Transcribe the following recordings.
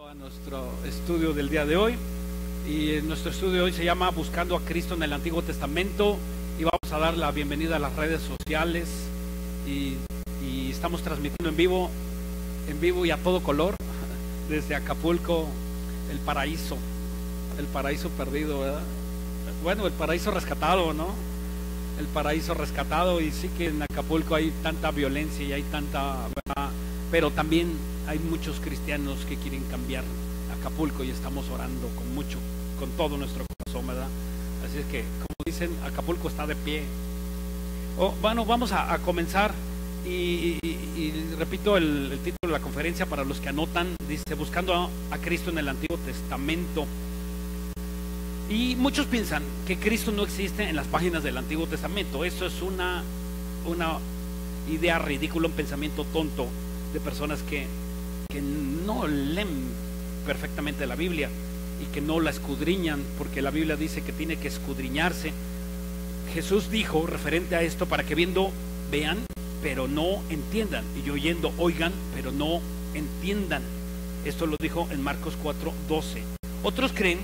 A nuestro estudio del día de hoy, y nuestro estudio de hoy se llama Buscando a Cristo en el Antiguo Testamento, y vamos a dar la bienvenida a las redes sociales y estamos transmitiendo en vivo y a todo color desde Acapulco, el paraíso perdido, ¿verdad? Bueno, el paraíso rescatado, ¿no? El paraíso rescatado. Y sí que en Acapulco hay tanta violencia y hay tanta, ¿verdad? Pero también hay muchos cristianos que quieren cambiar Acapulco y estamos orando con todo nuestro corazón, ¿verdad? Así es que, como dicen, Acapulco está de pie. Bueno, vamos a comenzar y repito el título de la conferencia para los que anotan. Dice: Buscando a Cristo en el Antiguo Testamento. Y muchos piensan que Cristo no existe en las páginas del Antiguo Testamento. Eso es una idea ridícula, un pensamiento tonto de personas que no leen perfectamente la Biblia y que no la escudriñan, porque la Biblia dice que tiene que escudriñarse. Jesús dijo referente a esto: para que viendo vean, pero no entiendan, y oyendo oigan, pero no entiendan. Esto lo dijo en Marcos 4:12. Otros creen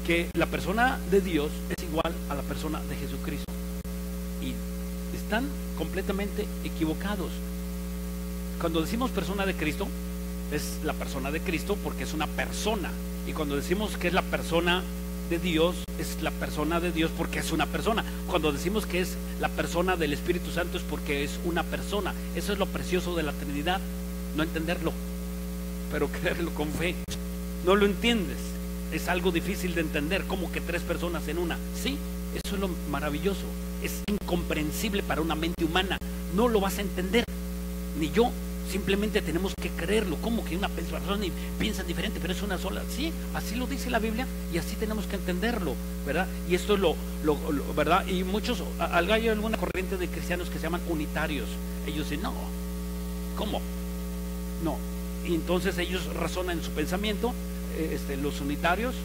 que la persona de Dios es igual a la persona de Jesucristo, y están completamente equivocados. Cuando decimos persona de Cristo, es la persona de Cristo porque es una persona, y cuando decimos que es la persona de Dios, es la persona de Dios porque es una persona. Cuando decimos que es la persona del Espíritu Santo, es porque es una persona. Eso es lo precioso de la Trinidad, no entenderlo, pero creerlo con fe. No lo entiendes, es algo difícil de entender, como que tres personas en una. Sí, eso es lo maravilloso. Es incomprensible para una mente humana, no lo vas a entender, ni yo. Simplemente tenemos que creerlo. Como que una persona piensa diferente, pero es una sola. Sí, así lo dice la Biblia y así tenemos que entenderlo, ¿verdad? Y esto es lo ¿verdad? Y muchos, hay alguna corriente de cristianos que se llaman unitarios. Ellos dicen: no, ¿cómo? No. Y entonces ellos razonan en su pensamiento, los unitarios,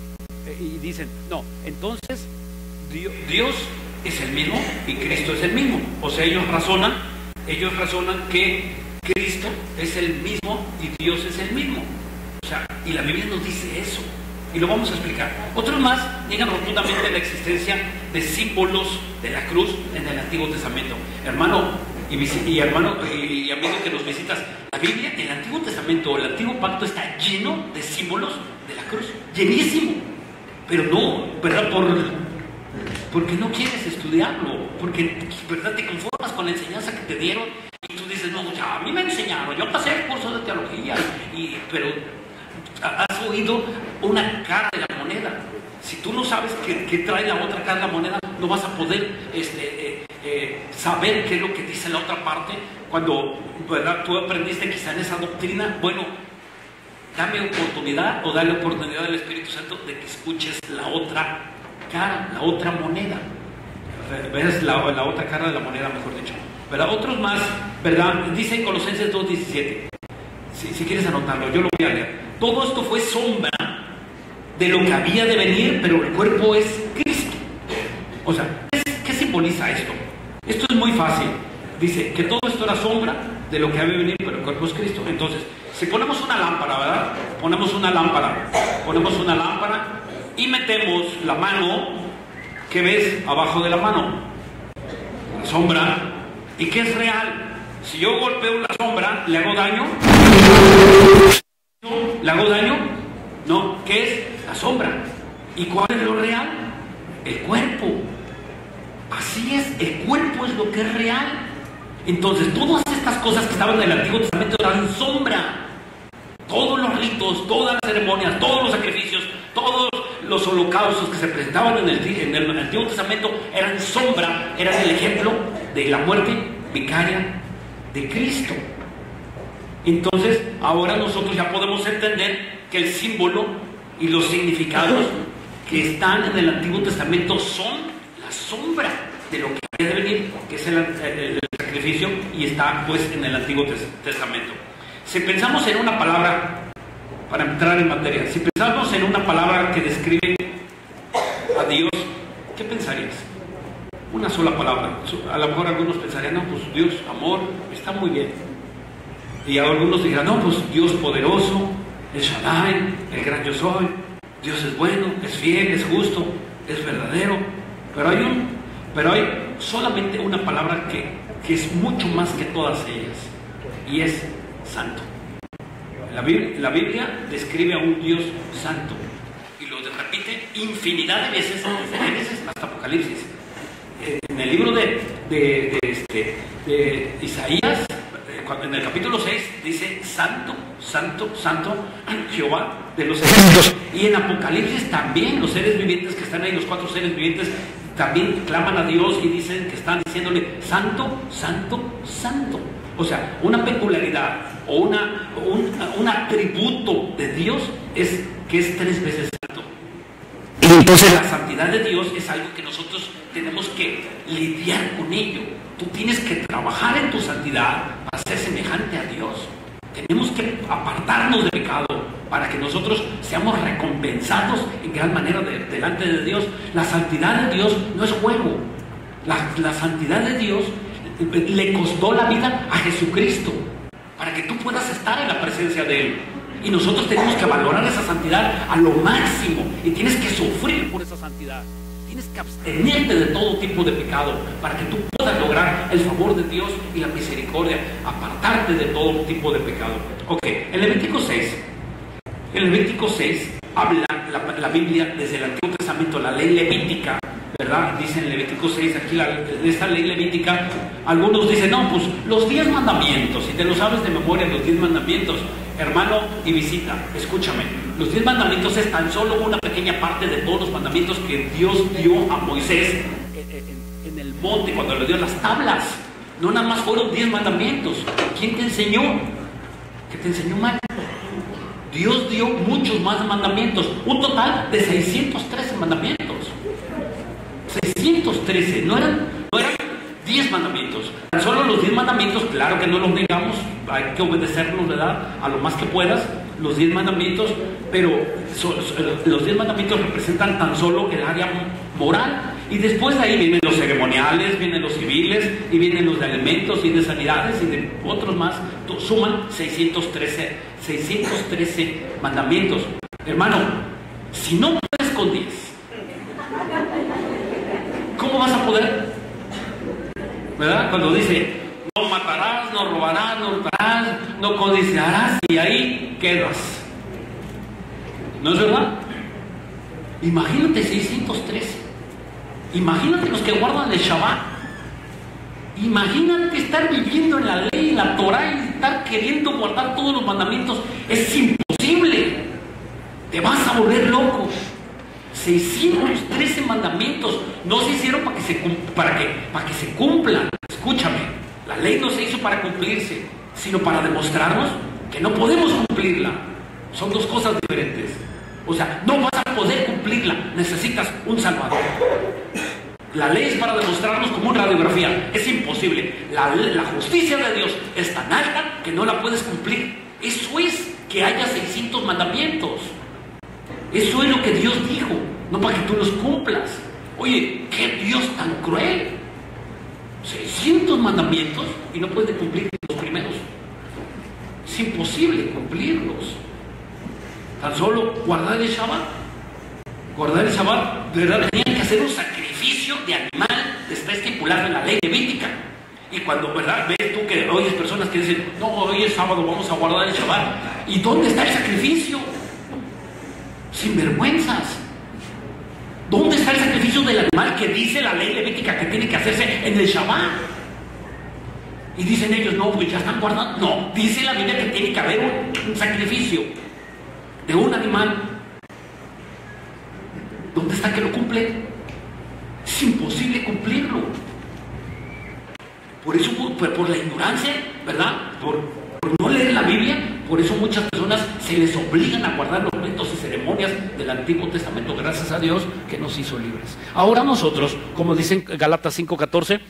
y dicen: no, entonces Dios es el mismo y Cristo es el mismo. O sea, ellos razonan que Cristo es el mismo y Dios es el mismo. O sea, y la Biblia nos dice eso, y lo vamos a explicar. Otros más niegan rotundamente la existencia de símbolos de la cruz en el Antiguo Testamento. Hermano y amigo que nos visitas, la Biblia, el Antiguo Testamento, el Antiguo Pacto está lleno de símbolos de la cruz, llenísimo. Pero no, ¿verdad? Porque no quieres estudiarlo, porque, ¿verdad?, te conformas con la enseñanza que te dieron. Y tú dices: no, ya, a mí me enseñaron, yo pasé el curso de teología, pero has oído una cara de la moneda. Si tú no sabes qué trae la otra cara de la moneda, no vas a poder saber qué es lo que dice la otra parte. Cuando, ¿verdad?, tú aprendiste quizá en esa doctrina, bueno, dame oportunidad, o dale oportunidad al Espíritu Santo de que escuches la otra cara, la otra moneda. ¿Ves? La otra cara de la moneda, mejor dicho, ¿verdad? Otros más, ¿verdad? Dice en Colosenses 2:17, si quieres anotarlo, yo lo voy a leer. Todo esto fue sombra de lo que había de venir, pero el cuerpo es Cristo. O sea, ¿qué simboliza esto? Esto es muy fácil. Dice que todo esto era sombra de lo que había de venir, pero el cuerpo es Cristo. Entonces, si ponemos una lámpara, ¿verdad? Ponemos una lámpara y metemos la mano. ¿Qué ves abajo de la mano? La sombra. ¿Y qué es real? Si yo golpeo la sombra, ¿le hago daño? ¿Le hago daño? No. ¿Qué es? La sombra. ¿Y cuál es lo real? El cuerpo. Así es, el cuerpo es lo que es real. Entonces, todas estas cosas que estaban en el Antiguo Testamento eran sombra. Todos los ritos, todas las ceremonias, todos los sacrificios, todos los holocaustos que se presentaban en el Antiguo Testamento eran sombra, eran el ejemplo de la muerte vicaria de Cristo. Entonces, ahora nosotros ya podemos entender que el símbolo y los significados que están en el Antiguo Testamento son la sombra de lo que había de venir, que es el sacrificio, y está pues en el Antiguo Testamento. Si pensamos en una palabra, para entrar en materia, si pensamos en una palabra que describe a Dios, ¿qué pensarías? Una sola palabra. A lo mejor algunos pensarían: no, pues Dios, amor, está muy bien. Y algunos dirán: no, pues Dios poderoso, El Shaddai, el gran yo soy. Dios es bueno, es fiel, es justo, es verdadero. Pero hay solamente una palabra que es mucho más que todas ellas, y es santo. La Biblia describe a un Dios santo y lo repite infinidad de veces, desde Génesis hasta Apocalipsis. En el libro de Isaías, en el capítulo 6, dice santo, santo, santo, Jehová de los ejércitos. Y en Apocalipsis también los seres vivientes que están ahí, los 4 seres vivientes, también claman a Dios y dicen que están diciéndole santo, santo, santo. O sea, una peculiaridad o un atributo de Dios es que es 3 veces santo. Y entonces la santidad de Dios es algo que nosotros tenemos que lidiar con ello. Tú tienes que trabajar en tu santidad para ser semejante a Dios. Tenemos que apartarnos del pecado para que nosotros seamos recompensados en gran manera delante de Dios. La santidad de Dios no es juego. La santidad de Dios le costó la vida a Jesucristo para que tú puedas estar en la presencia de Él. Y nosotros tenemos que valorar esa santidad a lo máximo, y tienes que sufrir por esa santidad. Tienes que abstenerte de todo tipo de pecado para que tú puedas lograr el favor de Dios y la misericordia, apartarte de todo tipo de pecado. Ok, en Levítico 6 habla la Biblia desde el Antiguo Testamento, la ley levítica, ¿verdad? Dice en Levítico 6, aquí esta ley levítica, algunos dicen, no, pues los 10 mandamientos, si te lo sabes de memoria, los 10 mandamientos, hermano y visita, escúchame, los 10 mandamientos es tan solo una pequeña parte de todos los mandamientos que Dios dio a Moisés en el monte cuando le dio las tablas. No nada más fueron 10 mandamientos. ¿Quién te enseñó? ¿Qué te enseñó mal? Dios dio muchos más mandamientos, un total de 613 mandamientos. 613, no eran 10 mandamientos. Tan solo los 10 mandamientos, claro que no los negamos, hay que obedecerlos, ¿verdad? A lo más que puedas, los 10 mandamientos, pero los 10 mandamientos representan tan solo el área moral. Y después de ahí vienen los ceremoniales, vienen los civiles, y vienen los de alimentos y de sanidades y de otros más. Suman 613 mandamientos. Hermano, si no puedes con 10, ¿cómo vas a poder? ¿Verdad? Cuando dice, no matarás, no robarás, no hurtarás, no codiciarás, y ahí quedas. ¿No es verdad? Imagínate 613. Imagínate los que guardan el Shabbat. Imagínate estar viviendo en la ley, en la Torah, y estar queriendo guardar todos los mandamientos. Es imposible. Te vas a volver loco. 613 mandamientos no se hicieron para que se cumplan. Escúchame, la ley no se hizo para cumplirse, sino para demostrarnos que no podemos cumplirla. Son dos cosas diferentes. O sea, no vas a poder cumplirla, necesitas un salvador. La ley es para demostrarnos como una radiografía. Es imposible. La justicia de Dios es tan alta que no la puedes cumplir. Eso es que haya 600 mandamientos. Eso es lo que Dios dijo, no para que tú los cumplas. Oye, qué Dios tan cruel. 600 mandamientos y no puedes cumplir los primeros. Es imposible cumplirlos. Tan solo guardar el Shabbat. Guardar el Shabbat, de verdad, tenían que hacer un sacrificio de animal, está estipulado en la ley levítica. Y cuando, ¿verdad?, ves tú que oyes personas que dicen, no, hoy es sábado, vamos a guardar el Shabbat. ¿Y dónde está el sacrificio? Sinvergüenzas. ¿Dónde está el sacrificio del animal que dice la ley levítica que tiene que hacerse en el Shabbat? Y dicen ellos, no, pues ya están guardando. No, dice la Biblia que tiene que haber un sacrificio de un animal. ¿Dónde está que lo cumple? Es imposible cumplirlo. Por eso, por la ignorancia, ¿verdad? Por no leer la Biblia, por eso muchas personas se les obligan a guardar los ritos y ceremonias del Antiguo Testamento. Gracias a Dios que nos hizo libres. Ahora nosotros, como dicen Gálatas 5:14,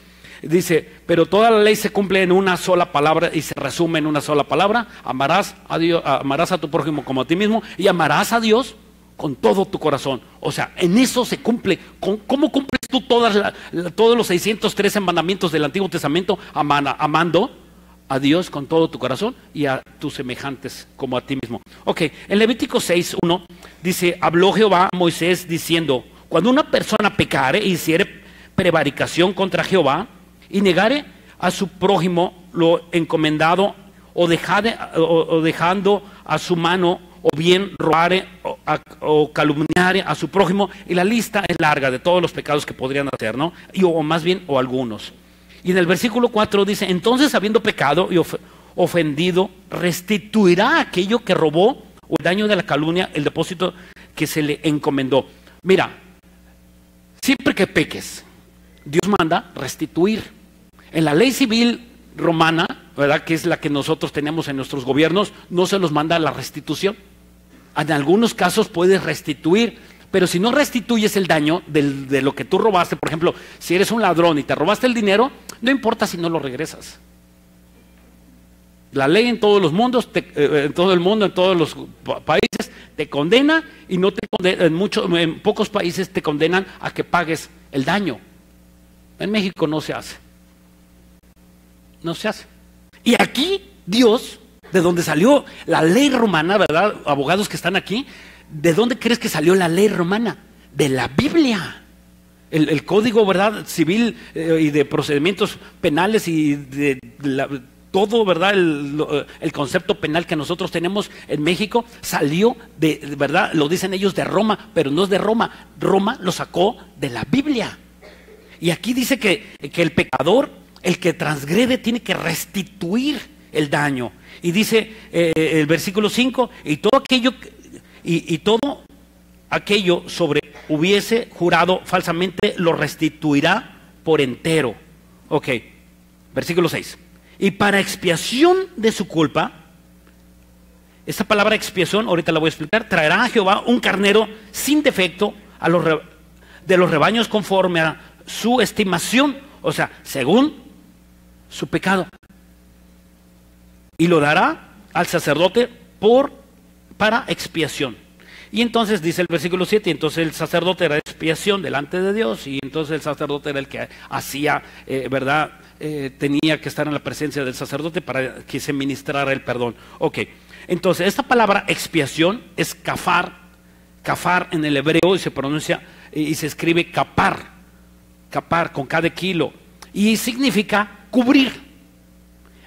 dice, pero toda la ley se cumple en una sola palabra y se resume en una sola palabra: amarás a Dios, amarás a tu prójimo como a ti mismo, y amarás a Dios con todo tu corazón. O sea, en eso se cumple. ¿Cómo cumples tú todos los 613 mandamientos del Antiguo Testamento? Amando a Dios con todo tu corazón y a tus semejantes como a ti mismo. Ok, en Levítico 6:1 dice, habló Jehová a Moisés diciendo, cuando una persona pecare e hiciere prevaricación contra Jehová y negare a su prójimo lo encomendado o dejando a su mano, o bien robare o calumniare a su prójimo, y la lista es larga de todos los pecados que podrían hacer, ¿no? O más bien, o algunos. Y en el versículo 4 dice, entonces habiendo pecado y ofendido, restituirá aquello que robó o el daño de la calumnia, el depósito que se le encomendó. Mira, siempre que peques, Dios manda restituir. En la ley civil romana, ¿verdad?, que es la que nosotros tenemos en nuestros gobiernos, no se los manda la restitución. En algunos casos puedes restituir, pero si no restituyes el daño de lo que tú robaste, por ejemplo, si eres un ladrón y te robaste el dinero, no importa si no lo regresas. La ley en todos los mundos, en todo el mundo, en todos los países, te condena y no te condena, en pocos países te condenan a que pagues el daño. En México no se hace. No se hace. Y aquí Dios, de donde salió la ley romana, ¿verdad? Abogados que están aquí, ¿de dónde crees que salió la ley romana? De la Biblia. El código, ¿verdad?, civil y de procedimientos penales y de todo, ¿verdad? El concepto penal que nosotros tenemos en México salió de, ¿verdad? Lo dicen ellos, de Roma, pero no es de Roma. Roma lo sacó de la Biblia. Y aquí dice que el pecador, el que transgrede, tiene que restituir el daño. Y dice el versículo 5, y todo aquello sobre hubiese jurado falsamente lo restituirá por entero. Ok, versículo 6. Y para expiación de su culpa, esta palabra expiación, ahorita la voy a explicar, traerá a Jehová un carnero sin defecto de los rebaños conforme a su estimación, o sea, según su pecado. Y lo dará al sacerdote para expiación. Y entonces dice el versículo 7, y entonces el sacerdote era expiación delante de Dios, y entonces el sacerdote era el que hacía, ¿verdad? Tenía que estar en la presencia del sacerdote para que se ministrara el perdón. Ok, entonces esta palabra expiación es kafar. Kafar en el hebreo y se pronuncia y se escribe kapar con cada kilo, y significa cubrir.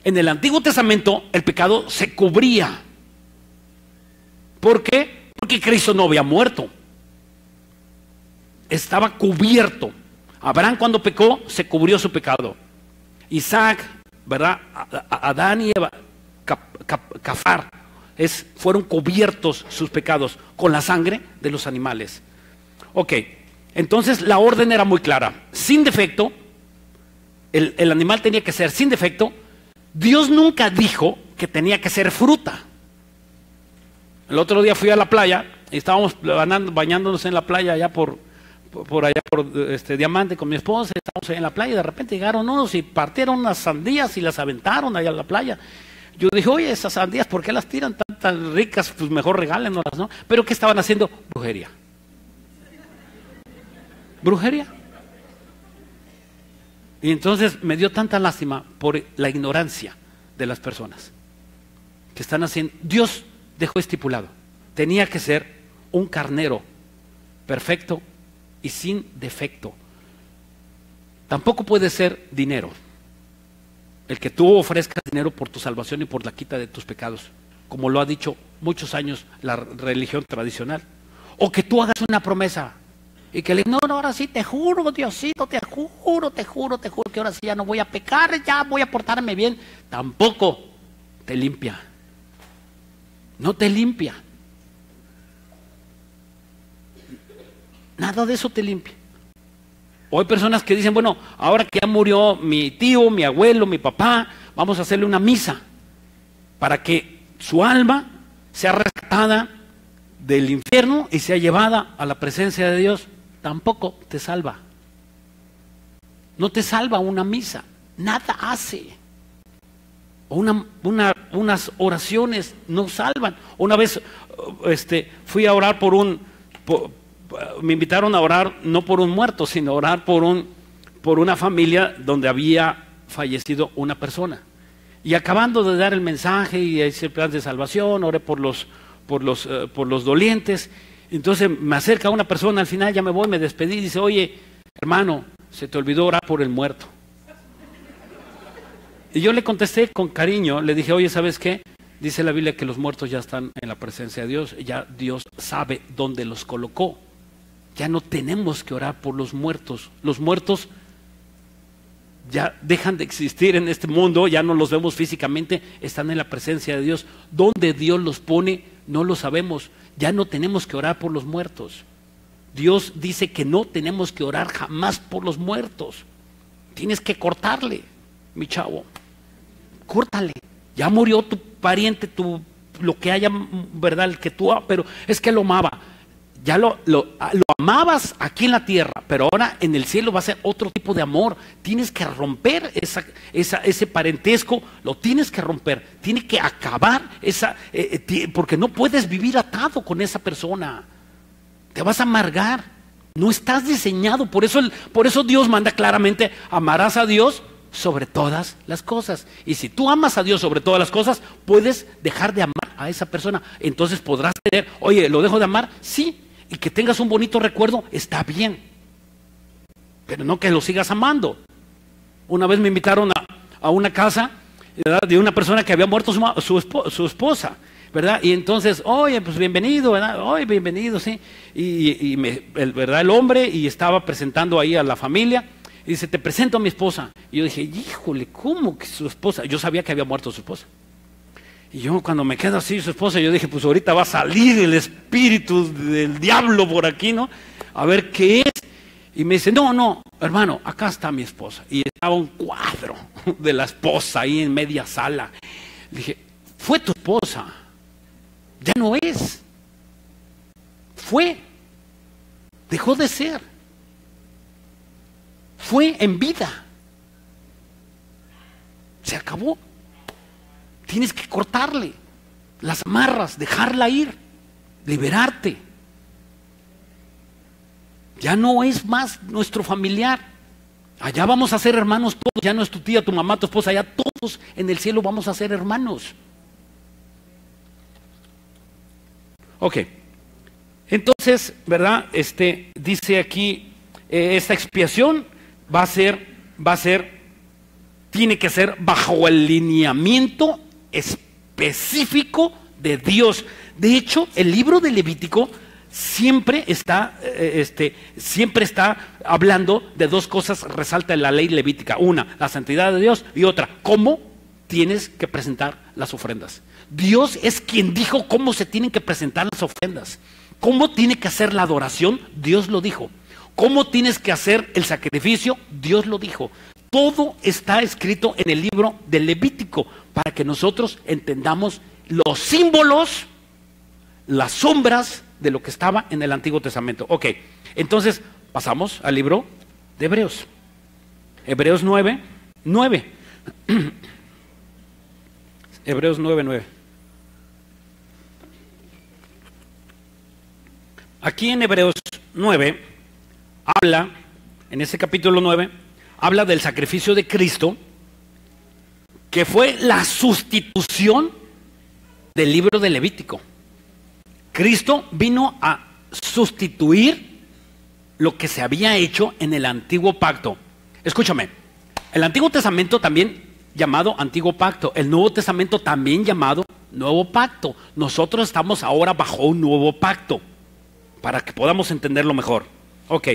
En el Antiguo Testamento el pecado se cubría. ¿Por qué? Porque Cristo no había muerto. Estaba cubierto. Abraham, cuando pecó, se cubrió su pecado. Isaac, ¿verdad? Adán y Eva, Cafar, fueron cubiertos sus pecados con la sangre de los animales. Ok, entonces la orden era muy clara. Sin defecto, el animal tenía que ser sin defecto. Dios nunca dijo que tenía que ser fruta. El otro día fui a la playa y estábamos bañándonos en la playa allá por Diamante con mi esposa. Estábamos ahí en la playa y de repente llegaron unos y partieron unas sandías y las aventaron allá a la playa. Yo dije, oye, esas sandías, ¿por qué las tiran tan ricas? Pues mejor regálennoslas, ¿no? Pero ¿qué estaban haciendo? Brujería. Brujería. Y entonces me dio tanta lástima por la ignorancia de las personas que están haciendo. Dios dejó estipulado, tenía que ser un carnero perfecto y sin defecto. Tampoco puede ser dinero. El que tú ofrezcas dinero por tu salvación y por la quita de tus pecados, como lo ha dicho muchos años la religión tradicional. O que tú hagas una promesa y que le digas, no, ahora sí te juro, Diosito, te juro que ahora sí ya no voy a pecar, ya voy a portarme bien. Tampoco te limpia. No te limpia. Nada de eso te limpia. O hay personas que dicen, bueno, ahora que ya murió mi tío, mi abuelo, mi papá, vamos a hacerle una misa para que su alma sea rescatada del infierno y sea llevada a la presencia de Dios. Tampoco te salva. No te salva una misa. Nada hace. Unas oraciones no salvan. Una vez fui a orar me invitaron a orar no por un muerto, sino a orar por una familia donde había fallecido una persona. Y acabando de dar el mensaje y hice el plan de salvación, oré por los dolientes. Entonces me acerca una persona, al final ya me voy, me despedí y dice, oye, hermano, se te olvidó orar por el muerto. Y yo le contesté con cariño, le dije, oye, ¿sabes qué? Dice la Biblia que los muertos ya están en la presencia de Dios, ya Dios sabe dónde los colocó. Ya no tenemos que orar por los muertos. Los muertos ya dejan de existir en este mundo, ya no los vemos físicamente, están en la presencia de Dios. ¿Dónde Dios los pone? No lo sabemos. Ya no tenemos que orar por los muertos. Dios dice que no tenemos que orar jamás por los muertos. Tienes que cortarle, mi chavo. Córtale. Ya murió tu pariente, lo que haya, ¿verdad? El que tú, pero es que lo amaba. Ya lo amabas aquí en la tierra, pero ahora en el cielo va a ser otro tipo de amor. Tienes que romper ese parentesco, lo tienes que romper, tiene que acabar porque no puedes vivir atado con esa persona. Te vas a amargar. No estás diseñado. Por eso Dios manda claramente: amarás a Dios sobre todas las cosas. Y si tú amas a Dios sobre todas las cosas, puedes dejar de amar a esa persona. Entonces podrás tener, oye, ¿lo dejo de amar? Sí. Y que tengas un bonito recuerdo, está bien, pero no que lo sigas amando. Una vez me invitaron a una casa, ¿verdad?, de una persona que había muerto su esposa, ¿verdad? Y entonces, oye, pues bienvenido, ¿verdad? Oye, bienvenido, sí. ¿Verdad? El hombre, y estaba presentando ahí a la familia, y dice, te presento a mi esposa. Y yo dije, híjole, ¿cómo que su esposa? Yo sabía que había muerto su esposa. Y yo cuando me quedo así su esposa, yo dije, pues ahorita va a salir el espíritu del diablo por aquí, ¿no? A ver qué es. Y me dice, no, hermano, acá está mi esposa. Y estaba un cuadro de la esposa ahí en media sala. Le dije, fue tu esposa, ya no es. Fue, dejó de ser. Fue en vida. Se acabó. Tienes que cortarle las amarras, dejarla ir, liberarte. Ya no es más nuestro familiar. Allá vamos a ser hermanos todos. Ya no es tu tía, tu mamá, tu esposa. Ya todos en el cielo vamos a ser hermanos. Ok. Entonces, ¿verdad? Dice aquí, esta expiación va a ser, tiene que ser bajo el lineamiento específico de Dios. De hecho, el libro de Levítico siempre está hablando de dos cosas, resalta la ley levítica: una, la santidad de Dios, y otra, cómo tienes que presentar las ofrendas. Dios es quien dijo cómo se tienen que presentar las ofrendas, cómo tiene que hacer la adoración, Dios lo dijo, cómo tienes que hacer el sacrificio, Dios lo dijo. Todo está escrito en el libro de Levítico para que nosotros entendamos los símbolos, las sombras de lo que estaba en el Antiguo Testamento. Ok, entonces pasamos al libro de Hebreos. Hebreos 9. Hebreos 9:9. Aquí en Hebreos 9 habla, en ese capítulo 9, habla del sacrificio de Cristo, que fue la sustitución del libro de Levítico. Cristo vino a sustituir lo que se había hecho en el antiguo pacto. Escúchame, el Antiguo Testamento también llamado Antiguo Pacto, el Nuevo Testamento también llamado Nuevo Pacto. Nosotros estamos ahora bajo un nuevo pacto, para que podamos entenderlo mejor. Ok,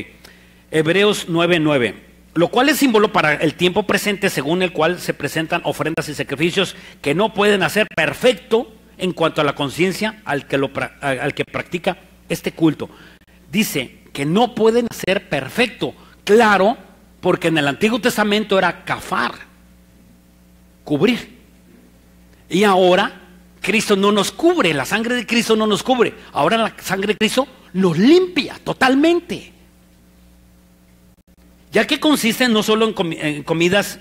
Hebreos 9:9. Lo cual es símbolo para el tiempo presente, según el cual se presentan ofrendas y sacrificios que no pueden hacer perfecto en cuanto a la conciencia al que practica este culto. Dice que no pueden hacer perfecto, claro, porque en el Antiguo Testamento era kafar, cubrir. Y ahora Cristo no nos cubre, la sangre de Cristo no nos cubre. Ahora la sangre de Cristo nos limpia totalmente. Ya que consiste no solo en comidas,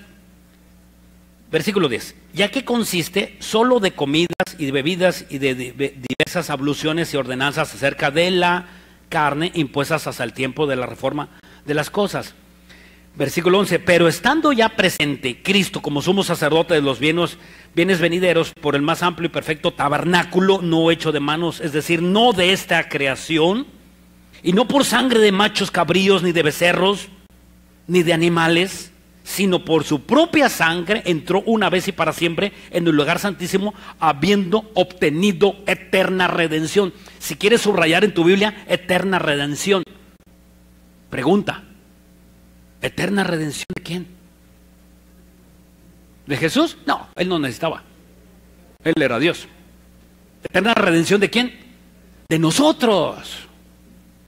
versículo 10, ya que consiste solo de comidas y de bebidas y de diversas abluciones y ordenanzas acerca de la carne impuestas hasta el tiempo de la reforma de las cosas. Versículo 11, pero estando ya presente Cristo como sumo sacerdote de los bienes venideros por el más amplio y perfecto tabernáculo, no hecho de manos, es decir, no de esta creación, y no por sangre de machos cabríos, ni de becerros, ni de animales, sino por su propia sangre, entró una vez y para siempre en el lugar santísimo, habiendo obtenido eterna redención. Si quieres subrayar en tu Biblia, eterna redención. Pregunta, ¿eterna redención de quién? ¿De Jesús? No, él no necesitaba. Él era Dios. ¿Eterna redención de quién? De nosotros.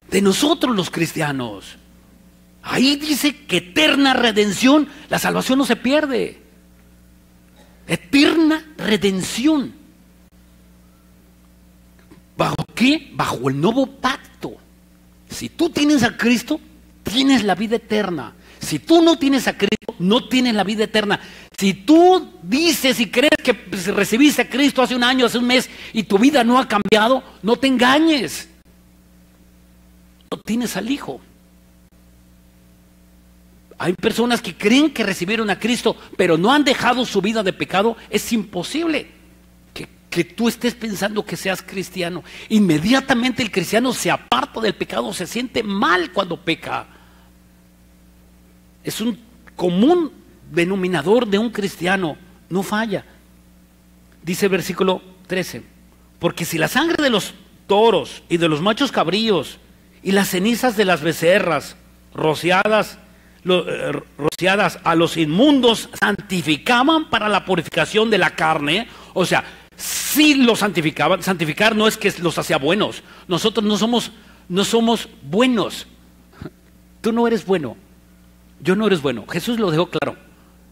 De nosotros los cristianos. Ahí dice que eterna redención, la salvación no se pierde. Eterna redención. ¿Bajo qué? Bajo el nuevo pacto. Si tú tienes a Cristo, tienes la vida eterna. Si tú no tienes a Cristo, no tienes la vida eterna. Si tú dices y crees que recibiste a Cristo hace un año, hace un mes, y tu vida no ha cambiado, no te engañes. No tienes al Hijo. Hay personas que creen que recibieron a Cristo, pero no han dejado su vida de pecado. Es imposible que tú estés pensando que seas cristiano. Inmediatamente el cristiano se aparta del pecado, se siente mal cuando peca. Es un común denominador de un cristiano, no falla. Dice el versículo 13, porque si la sangre de los toros y de los machos cabríos y las cenizas de las becerras rociadas a los inmundos santificaban para la purificación de la carne, o sea, sí los santificaban. Santificar no es que los hacía buenos. Nosotros no somos buenos. Tú no eres bueno. Yo no eres bueno. Jesús lo dejó claro,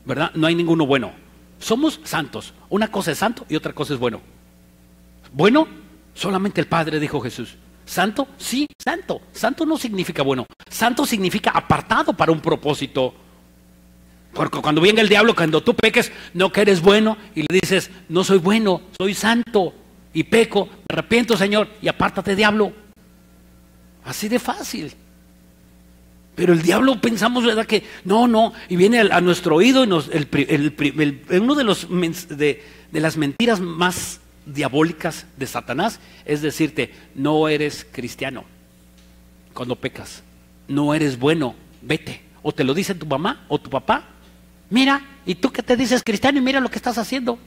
¿verdad? No hay ninguno bueno. Somos santos. Una cosa es santo y otra cosa es bueno. Bueno, solamente el Padre, dijo Jesús. ¿Santo? Sí, santo. Santo no significa bueno. Santo significa apartado para un propósito. Porque cuando venga el diablo, cuando tú peques, no que eres bueno, y le dices, no soy bueno, soy santo, y peco, me arrepiento, Señor, y apártate, diablo. Así de fácil. Pero el diablo pensamos, ¿verdad? Que no, y viene a nuestro oído, y uno de las mentiras más diabólicas de Satanás es decirte, no eres cristiano cuando pecas, no eres bueno, vete. O te lo dice tu mamá o tu papá, mira, y tú que te dices cristiano y mira lo que estás haciendo,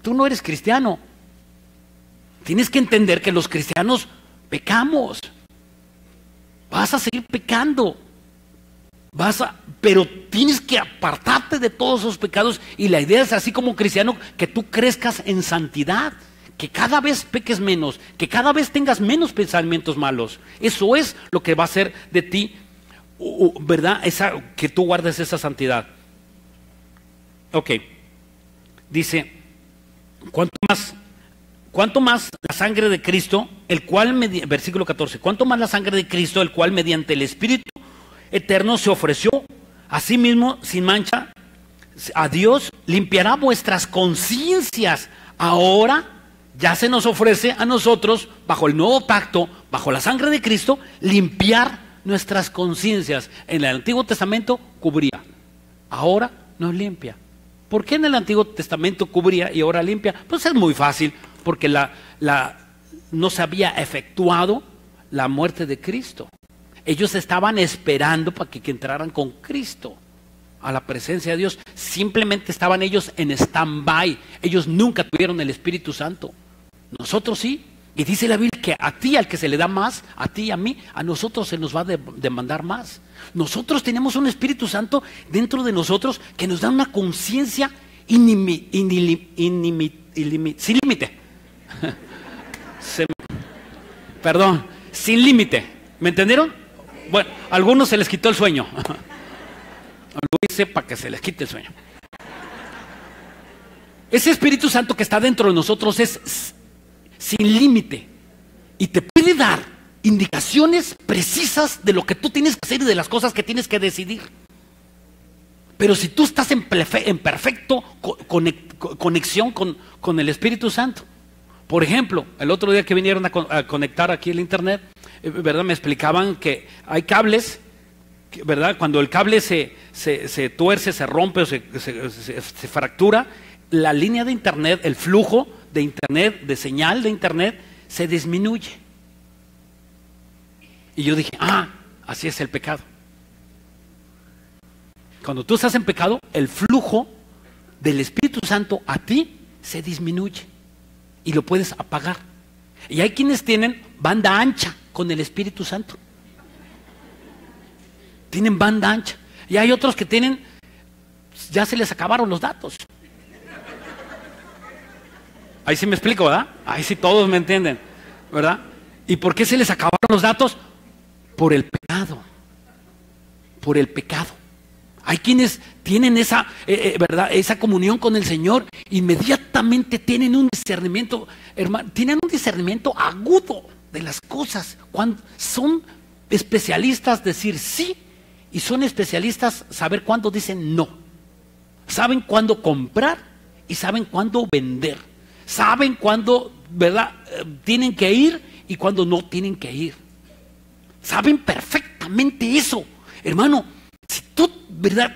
tú no eres cristiano. Tienes que entender que los cristianos pecamos, vas a seguir pecando, pero tienes que apartarte de todos esos pecados, y la idea es así como cristiano que tú crezcas en santidad, que cada vez peques menos, que cada vez tengas menos pensamientos malos. Eso es lo que va a hacer de ti, ¿verdad? Que tú guardes esa santidad. Ok, dice, ¿cuánto más la sangre de Cristo, el cual, versículo 14, cuánto más la sangre de Cristo, el cual mediante el Espíritu eterno se ofreció a sí mismo sin mancha a Dios, limpiará vuestras conciencias. Ahora ya se nos ofrece a nosotros, bajo el nuevo pacto, bajo la sangre de Cristo, limpiar nuestras conciencias. En el Antiguo Testamento cubría, ahora nos limpia. ¿Por qué en el Antiguo Testamento cubría y ahora limpia? Pues es muy fácil, porque no se había efectuado la muerte de Cristo. Ellos estaban esperando para que entraran con Cristo a la presencia de Dios. Simplemente estaban ellos en stand-by. Ellos nunca tuvieron el Espíritu Santo. Nosotros sí. Y dice la Biblia que a ti, al que se le da más, a ti y a mí, a nosotros se nos va a demandar más. Nosotros tenemos un Espíritu Santo dentro de nosotros que nos da una conciencia sin límite. Perdón, sin límite. ¿Me entendieron? Bueno, a algunos se les quitó el sueño. Lo hice para que se les quite el sueño. Ese Espíritu Santo que está dentro de nosotros es sin límite y te puede dar indicaciones precisas de lo que tú tienes que hacer y de las cosas que tienes que decidir. Pero si tú estás en perfecto conexión con el Espíritu Santo. Por ejemplo, el otro día que vinieron a conectar aquí el internet, ¿verdad? Me explicaban que hay cables ¿verdad? Cuando el cable se tuerce, se rompe o se fractura, la línea de internet, el flujo de internet, de señal de internet, se disminuye. Y yo dije, así es el pecado. Cuando tú estás en pecado, el flujo del Espíritu Santo a ti se disminuye y lo puedes apagar. Y hay quienes tienen banda ancha con el Espíritu Santo. Tienen banda ancha. Y hay otros que tienen, ya se les acabaron los datos. Ahí sí me explico, ¿verdad? Ahí sí todos me entienden, ¿verdad? ¿Y por qué se les acabaron los datos? Por el pecado. Por el pecado. Hay quienes tienen esa, ¿verdad? Esa comunión con el Señor, inmediatamente tienen un discernimiento, hermano, tienen un discernimiento agudo de las cosas. Cuando son especialistas decir sí y son especialistas saber cuándo dicen no. Saben cuándo comprar y saben cuándo vender. Saben cuándo, ¿verdad? Tienen que ir y cuándo no tienen que ir. Saben perfectamente eso, hermano. Si tú, ¿verdad?,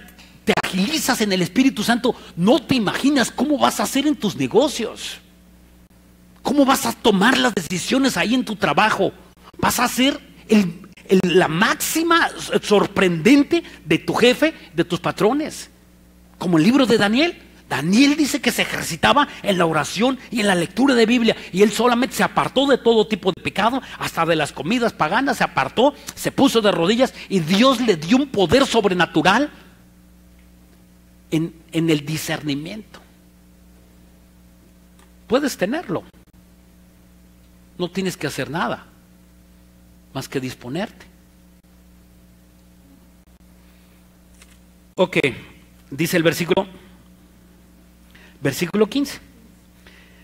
te agilizas en el Espíritu Santo, no te imaginas cómo vas a hacer en tus negocios, cómo vas a tomar las decisiones ahí en tu trabajo. Vas a ser la máxima sorprendente de tu jefe, de tus patrones. Como el libro de Daniel. Daniel dice que se ejercitaba en la oración y en la lectura de Biblia, y él solamente se apartó de todo tipo de pecado, hasta de las comidas paganas, se apartó, se puso de rodillas, y Dios le dio un poder sobrenatural en el discernimiento. Puedes tenerlo, no tienes que hacer nada más que disponerte. Ok, dice el versículo 15.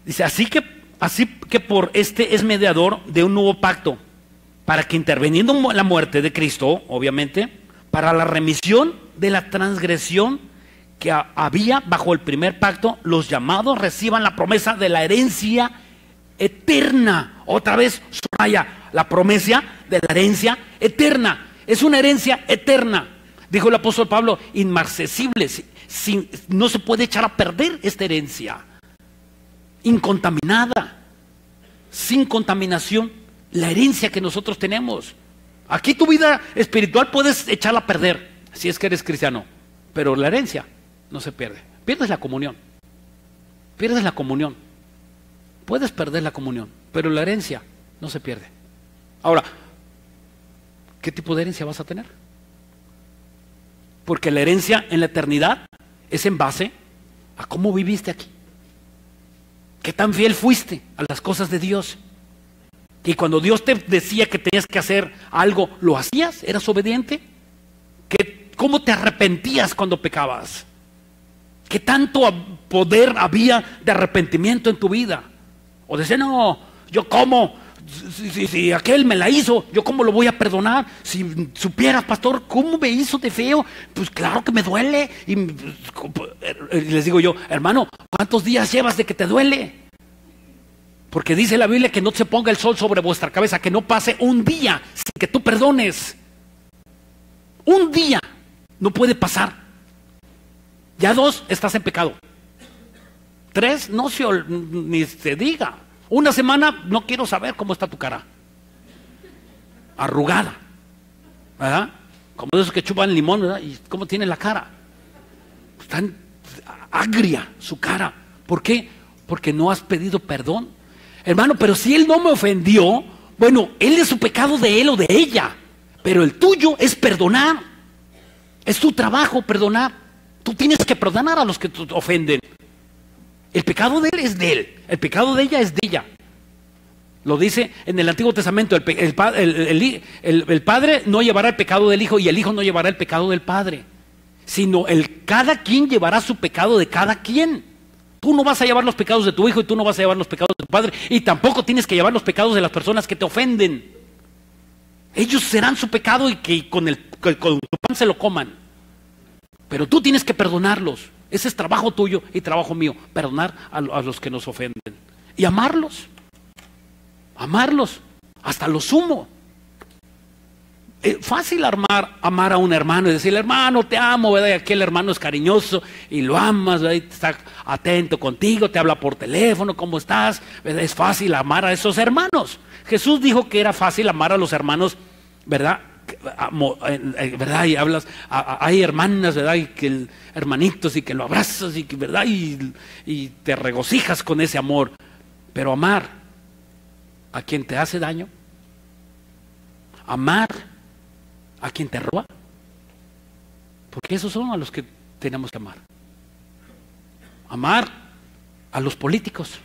Dice, así que por este es mediador de un nuevo pacto, para que interviniendo la muerte de Cristo, obviamente, para la remisión de la transgresión que había bajo el primer pacto, los llamados reciban la promesa de la herencia eterna. Otra vez subraya la promesa de la herencia eterna. Es una herencia eterna. Dijo el apóstol Pablo, inmarcesible. No se puede echar a perder esta herencia, incontaminada, sin contaminación, la herencia que nosotros tenemos. Aquí tu vida espiritual puedes echarla a perder si es que eres cristiano, pero la herencia no se pierde. Pierdes la comunión, puedes perder la comunión, pero la herencia no se pierde. Ahora, ¿qué tipo de herencia vas a tener? Porque la herencia en la eternidad es en base a cómo viviste aquí. ¿Qué tan fiel fuiste a las cosas de Dios? Y cuando Dios te decía que tenías que hacer algo, ¿lo hacías? ¿Eras obediente? ¿Cómo te arrepentías cuando pecabas? ¿Qué tanto poder había de arrepentimiento en tu vida? O decir, no, yo cómo, si aquel me la hizo, yo cómo lo voy a perdonar. Si supieras, pastor, cómo me hizo de feo, pues claro que me duele. Y les digo yo, hermano, ¿cuántos días llevas de que te duele? Porque dice la Biblia que no se ponga el sol sobre vuestra cabeza, que no pase un día sin que tú perdones. Un día no puede pasar. Ya 2, estás en pecado. 3, ni se diga. Una semana, no quiero saber cómo está tu cara. Arrugada, ¿verdad? Como de esos que chupan limón, ¿verdad? Y cómo tiene la cara. Está agria su cara. ¿Por qué? Porque no has pedido perdón. Hermano, pero si él no me ofendió, bueno, él es su pecado de él o de ella. Pero el tuyo es perdonar. Es tu trabajo perdonar. Tú tienes que perdonar a los que te ofenden. El pecado de él es de él, el pecado de ella es de ella. Lo dice en el Antiguo Testamento, el padre no llevará el pecado del hijo y el hijo no llevará el pecado del padre, sino cada quien llevará su pecado de cada quien. Tú no vas a llevar los pecados de tu hijo y tú no vas a llevar los pecados de tu padre, y tampoco tienes que llevar los pecados de las personas que te ofenden. Ellos serán su pecado y que con tu pan se lo coman, pero tú tienes que perdonarlos. Ese es trabajo tuyo y trabajo mío, perdonar a los que nos ofenden y amarlos hasta lo sumo. fácil amar a un hermano y decirle, hermano, te amo, ¿verdad? Y aquel hermano es cariñoso y lo amas, ¿verdad? Y está atento contigo, te habla por teléfono, ¿cómo estás? ¿Verdad? Es fácil amar a esos hermanos. Jesús dijo que era fácil amar a los hermanos, ¿verdad? ¿Verdad? Y hablas, hay hermanas, ¿verdad? Y que hermanitos, y que lo abrazas, y que, ¿verdad? Y te regocijas con ese amor. Pero amar a quien te hace daño, amar a quien te roba, porque esos son a los que tenemos que amar. Amar a los políticos,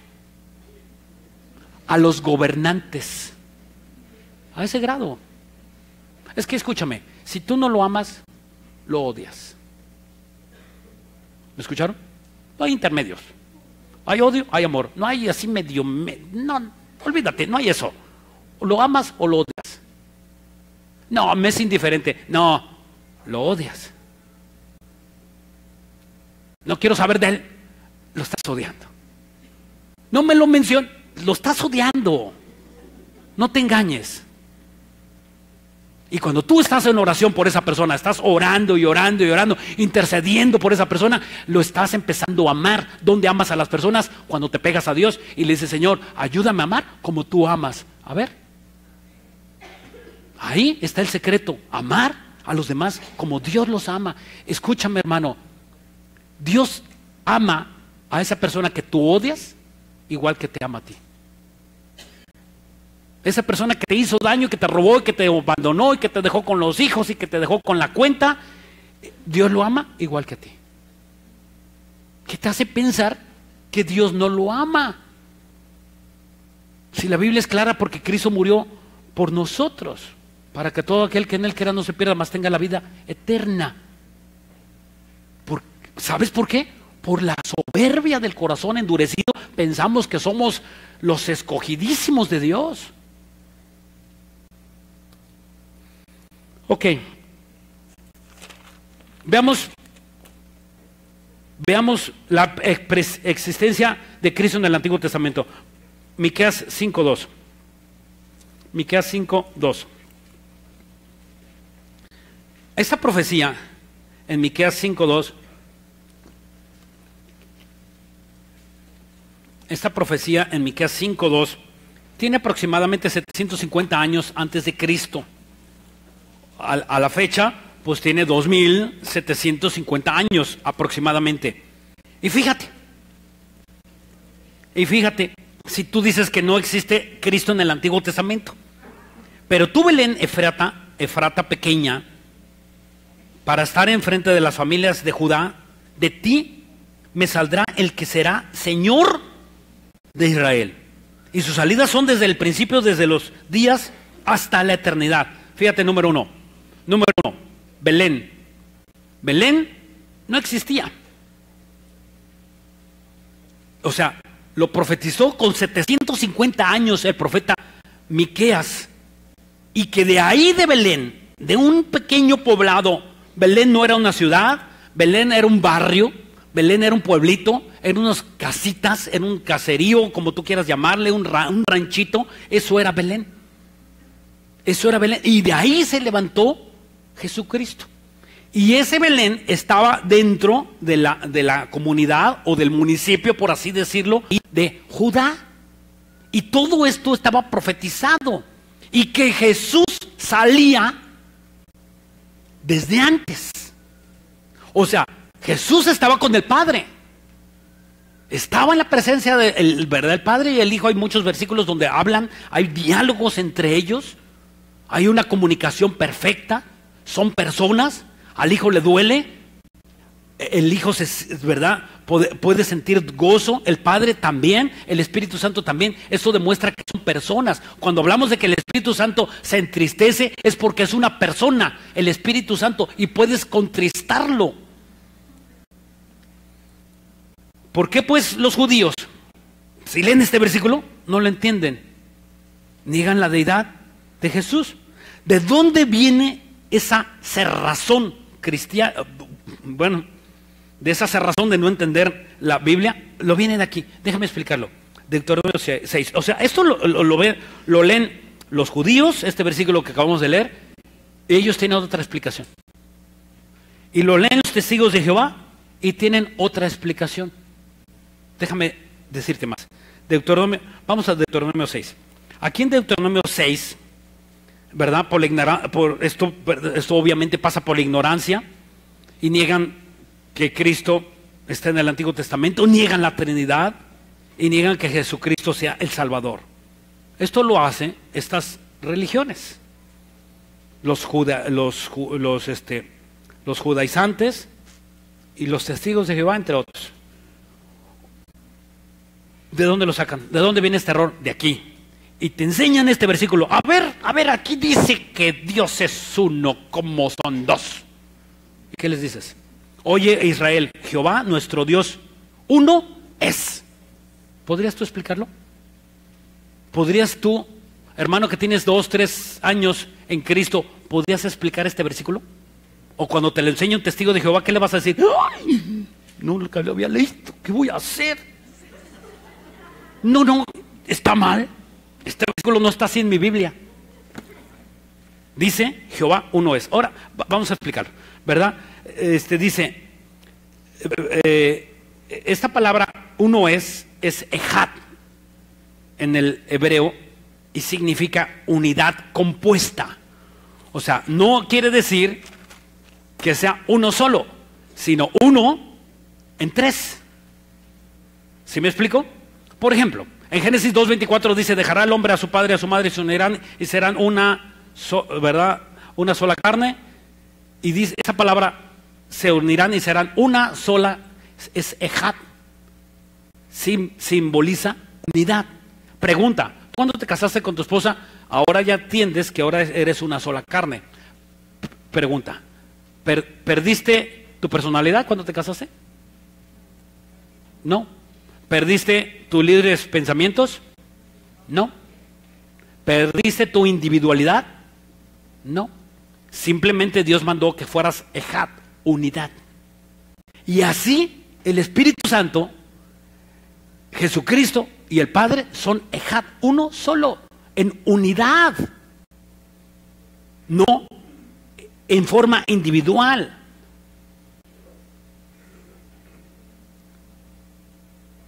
a los gobernantes, a ese grado. Es que escúchame, si tú no lo amas, lo odias. ¿Me escucharon? No hay intermedios. Hay odio, hay amor. No hay así medio, no, olvídate, no hay eso. Lo amas o lo odias. No, me es indiferente. No, lo odias. No quiero saber de él. Lo estás odiando. No me lo menciones. Lo estás odiando. No te engañes. Y cuando tú estás en oración por esa persona, estás orando y orando y orando, intercediendo por esa persona, lo estás empezando a amar. ¿Dónde amas a las personas? Cuando te pegas a Dios y le dices, Señor, ayúdame a amar como tú amas. A ver, ahí está el secreto, amar a los demás como Dios los ama. Escúchame, hermano, Dios ama a esa persona que tú odias igual que te ama a ti. Esa persona que te hizo daño, que te robó, y que te abandonó, y que te dejó con los hijos, y que te dejó con la cuenta, Dios lo ama igual que a ti. ¿Qué te hace pensar que Dios no lo ama? Si la Biblia es clara, porque Cristo murió por nosotros, para que todo aquel que en él quiera no se pierda, mas tenga la vida eterna. ¿Sabes por qué? Por la soberbia del corazón endurecido, pensamos que somos los escogidísimos de Dios. Ok, veamos la existencia de Cristo en el Antiguo Testamento. Miqueas 5:2. Miqueas 5:2. Esta profecía en Miqueas 5:2, esta profecía en Miqueas 5:2 tiene aproximadamente 750 años antes de Cristo. A la fecha, pues tiene 2750 años aproximadamente. Y fíjate, si tú dices que no existe Cristo en el Antiguo Testamento, pero tú, Belén Efrata pequeña, para estar enfrente de las familias de Judá, de ti me saldrá el que será Señor de Israel. Y sus salidas son desde el principio, desde los días hasta la eternidad. Fíjate, número uno, Belén. Belén no existía. O sea, lo profetizó con 750 años el profeta Miqueas. Y que de ahí de Belén, de un pequeño poblado, Belén no era una ciudad, Belén era un barrio, Belén era un pueblito, eran unas casitas, era un caserío, como tú quieras llamarle, un ranchito. Eso era Belén. Eso era Belén. Y de ahí se levantó Jesucristo. Y ese Belén estaba dentro de la comunidad o del municipio, por así decirlo, de Judá. Y todo esto estaba profetizado. Y que Jesús salía desde antes. O sea, Jesús estaba con el Padre. Estaba en la presencia del Padre y el Hijo. Hay muchos versículos donde hablan, hay diálogos entre ellos. Hay una comunicación perfecta. Son personas. Al Hijo le duele. El Hijo, ¿verdad?, puede sentir gozo. El Padre también. El Espíritu Santo también. Eso demuestra que son personas. Cuando hablamos de que el Espíritu Santo se entristece, es porque es una persona, el Espíritu Santo, y puedes contristarlo. ¿Por qué pues los judíos, si leen este versículo, no lo entienden? Niegan la deidad de Jesús. ¿De dónde viene esa cerrazón cristiana? Bueno, de esa cerrazón de no entender la Biblia, lo viene de aquí. Déjame explicarlo. Deuteronomio 6. O sea, esto lo leen los judíos, este versículo que acabamos de leer, Ellos tienen otra explicación. Y lo leen los testigos de Jehová y tienen otra explicación. Déjame decirte más. Deuteronomio, vamos a Deuteronomio 6. Aquí en Deuteronomio 6, ¿verdad? Esto obviamente pasa por la ignorancia y niegan que Cristo está en el Antiguo Testamento, niegan la Trinidad y niegan que Jesucristo sea el Salvador. Esto lo hacen estas religiones, los judaizantes y los testigos de Jehová, entre otros. ¿De dónde lo sacan? ¿De dónde viene este error? De aquí. Y te enseñan este versículo. A ver, aquí dice que Dios es uno, como son dos. ¿Y qué les dices? Oye, Israel, Jehová, nuestro Dios, uno es. ¿Podrías tú explicarlo? ¿Podrías tú, hermano que tienes 2, 3 años en Cristo, podrías explicar este versículo? O cuando te lo enseña un testigo de Jehová, ¿qué le vas a decir? ¡Ay! No, lo que lo había leído, ¿qué voy a hacer? No, está mal. Este versículo no está así en mi Biblia. Dice, Jehová uno es. Ahora, vamos a explicarlo, ¿verdad? Dice, esta palabra uno es ejad en el hebreo y significa unidad compuesta. O sea, no quiere decir que sea uno solo, sino uno en tres. ¿Sí me explico? Por ejemplo, en Génesis 2:24 dice, dejará el hombre a su padre y a su madre y se unirán y serán ¿verdad? Una sola carne. Y dice, esa palabra, se unirán y serán una sola, es ejad. Simboliza unidad. Pregunta, ¿cuándo te casaste con tu esposa? Ahora ya entiendes que ahora eres una sola carne. Pregunta, ¿perdiste tu personalidad cuando te casaste? No. ¿Perdiste tus libres pensamientos? No. ¿Perdiste tu individualidad? No. Simplemente Dios mandó que fueras ejad, unidad. Y así el Espíritu Santo, Jesucristo y el Padre son ejad, uno solo, en unidad. No en forma individual.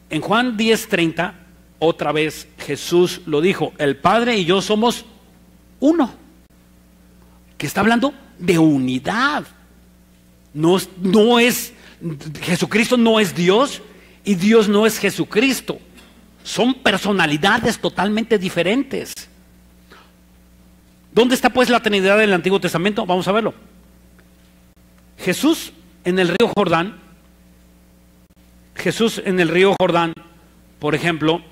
En Juan 10:30, otra vez Jesús lo dijo, el Padre y yo somos uno. Que está hablando de unidad. Jesucristo no es Dios y Dios no es Jesucristo. Son personalidades totalmente diferentes. ¿Dónde está pues la Trinidad del Antiguo Testamento? Vamos a verlo. Jesús en el río Jordán, por ejemplo,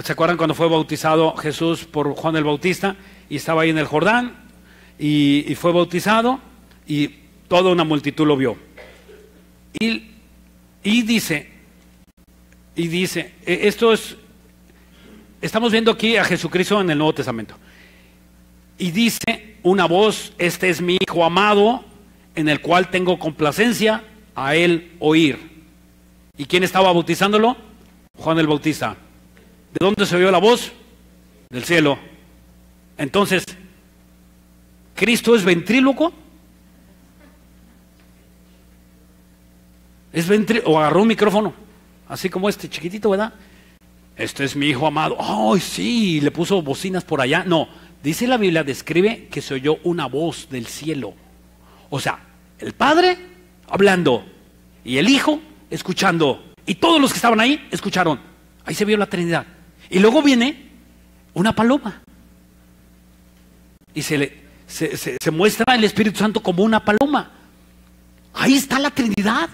¿se acuerdan cuando fue bautizado Jesús por Juan el Bautista? Y estaba ahí en el Jordán y fue bautizado y toda una multitud lo vio. Y dice, estamos viendo aquí a Jesucristo en el Nuevo Testamento. Y dice una voz, este es mi Hijo amado, en el cual tengo complacencia, a él oír. ¿Y quién estaba bautizándolo? Juan el Bautista. ¿De dónde se oyó la voz? Del cielo. Entonces, ¿Cristo es ventríloco? O agarró un micrófono, así como este chiquitito, ¿verdad? Este es mi Hijo amado. ¡Ay, sí! Le puso bocinas por allá. No, dice la Biblia, describe que se oyó una voz del cielo. O sea, el Padre hablando y el Hijo escuchando. Y todos los que estaban ahí escucharon. Ahí se vio la Trinidad. Y luego viene una paloma. Y se muestra el Espíritu Santo como una paloma. Ahí está la Trinidad.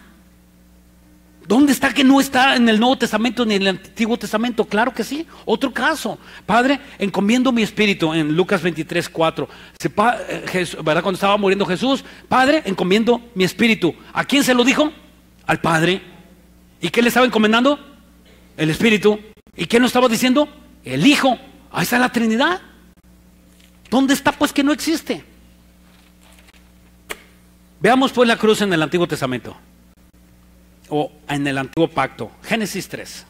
¿Dónde está que no está en el Nuevo Testamento ni en el Antiguo Testamento? Claro que sí. Otro caso. Padre, encomiendo mi espíritu en Lucas 23:4. ¿Verdad? Cuando estaba muriendo Jesús, Padre, encomiendo mi espíritu. ¿A quién se lo dijo? Al Padre. ¿Y qué le estaba encomendando? El Espíritu. ¿Y qué nos estaba diciendo? El Hijo. Ahí está la Trinidad. ¿Dónde está pues que no existe? Veamos pues la cruz en el Antiguo Testamento. O en el Antiguo Pacto. Génesis 3.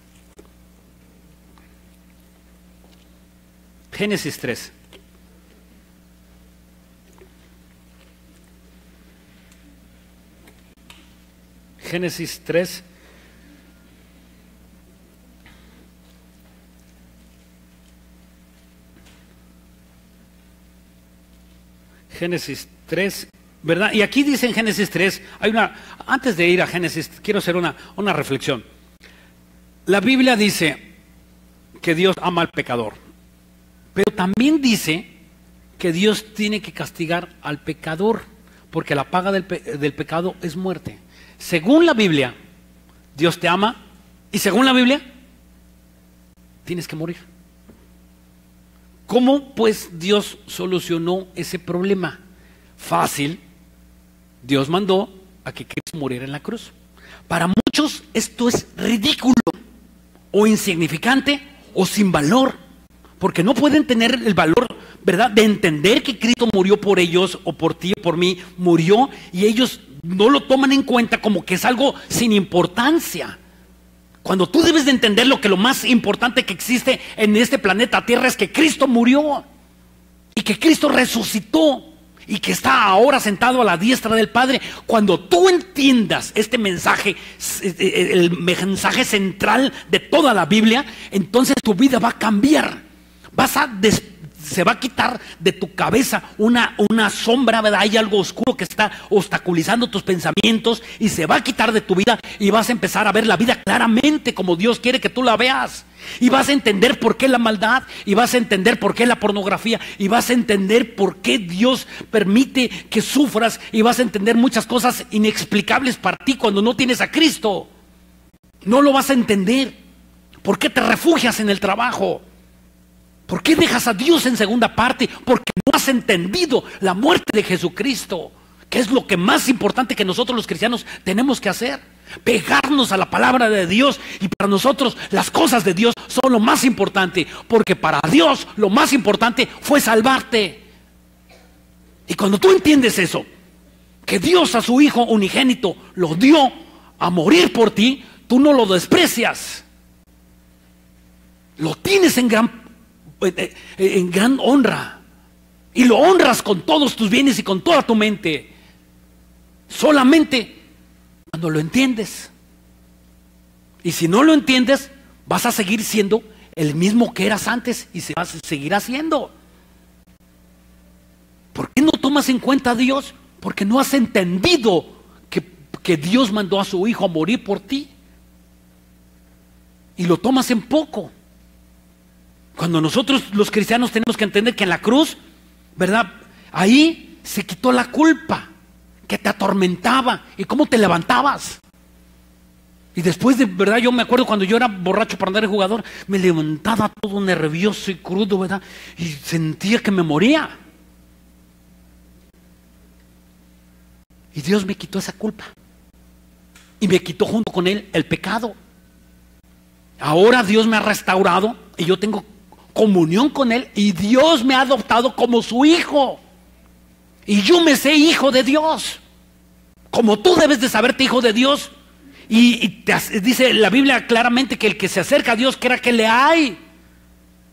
Génesis 3. Génesis 3. Génesis 3, ¿verdad? Y aquí dice en Génesis 3, antes de ir a Génesis, quiero hacer una reflexión. La Biblia dice que Dios ama al pecador, pero también dice que Dios tiene que castigar al pecador, porque la paga del pecado es muerte. Según la Biblia, Dios te ama, y según la Biblia, tienes que morir. ¿Cómo pues Dios solucionó ese problema? Fácil. Dios mandó a que Cristo muriera en la cruz. Para muchos esto es ridículo, o insignificante, o sin valor, porque no pueden tener el valor, ¿verdad?, de entender que Cristo murió por ellos, o por ti, o por mí, murió, y ellos no lo toman en cuenta como que es algo sin importancia. Cuando tú debes de entender lo más importante que existe en este planeta Tierra es que Cristo murió, y que Cristo resucitó, y que está ahora sentado a la diestra del Padre. Cuando tú entiendas este mensaje, el mensaje central de toda la Biblia, entonces tu vida va a cambiar. Se va a quitar de tu cabeza una sombra, ¿verdad? Hay algo oscuro que está obstaculizando tus pensamientos, y se va a quitar de tu vida, y vas a empezar a ver la vida claramente como Dios quiere que tú la veas. Y vas a entender por qué la maldad, y vas a entender por qué la pornografía, y vas a entender por qué Dios permite que sufras, y vas a entender muchas cosas inexplicables para ti cuando no tienes a Cristo. No lo vas a entender. ¿Por qué te refugias en el trabajo? ¿Por qué dejas a Dios en segunda parte? Porque no has entendido la muerte de Jesucristo, que es lo que más importante que nosotros los cristianos tenemos que hacer. Pegarnos a la palabra de Dios, y para nosotros las cosas de Dios son lo más importante, porque para Dios lo más importante fue salvarte. Y cuando tú entiendes eso, que Dios a su Hijo unigénito lo dio a morir por ti, tú no lo desprecias. Lo tienes en gran honra, y lo honras con todos tus bienes y con toda tu mente, solamente cuando lo entiendes. Y si no lo entiendes, vas a seguir siendo el mismo que eras antes, y se vas a seguir haciendo. ¿Por qué no tomas en cuenta a Dios? Porque no has entendido que Dios mandó a su Hijo a morir por ti, y lo tomas en poco. Cuando nosotros los cristianos tenemos que entender que en la cruz, ¿verdad?, ahí se quitó la culpa que te atormentaba y cómo te levantabas. Y después de verdad, yo me acuerdo cuando yo era borracho para andar de jugador, me levantaba todo nervioso y crudo, ¿verdad?, y sentía que me moría. Y Dios me quitó esa culpa, y me quitó junto con Él el pecado. Ahora Dios me ha restaurado, y yo tengo comunión con Él, y Dios me ha adoptado como su hijo, y yo me sé hijo de Dios, como tú debes de saberte hijo de Dios. Y dice la Biblia claramente que el que se acerca a Dios crea que le hay,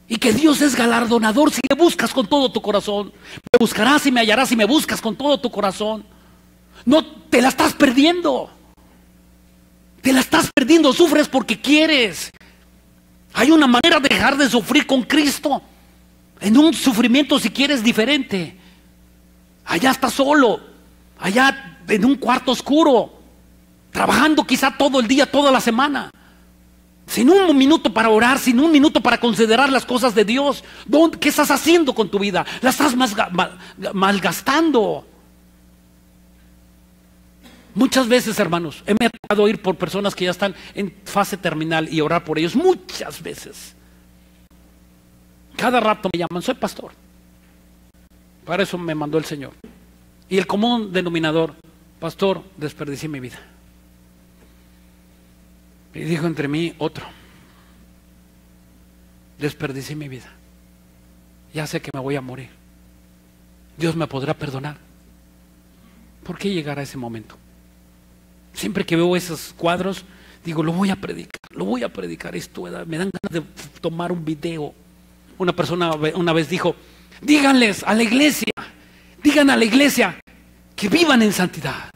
y que Dios es galardonador si le buscas con todo tu corazón. Me buscarás y me hallarás si me buscas con todo tu corazón. No te la estás perdiendo, sufres porque quieres. Hay una manera de dejar de sufrir con Cristo, en un sufrimiento, si quieres, diferente. Allá estás solo, allá en un cuarto oscuro, trabajando quizá todo el día, toda la semana, sin un minuto para orar, sin un minuto para considerar las cosas de Dios. ¿Qué estás haciendo con tu vida? La estás malgastando. Muchas veces, hermanos, me ha tocado ir por personas que ya están en fase terminal y orar por ellos. Muchas veces. Cada rato me llaman, soy pastor. Para eso me mandó el Señor. Y el común denominador, pastor, desperdicié mi vida. Y dijo entre mí otro, desperdicié mi vida. Ya sé que me voy a morir. Dios me podrá perdonar. ¿Por qué llegar a ese momento? Siempre que veo esos cuadros, digo, lo voy a predicar esto, ¿verdad? Me dan ganas de tomar un video. Una persona una vez dijo, digan a la iglesia que vivan en santidad.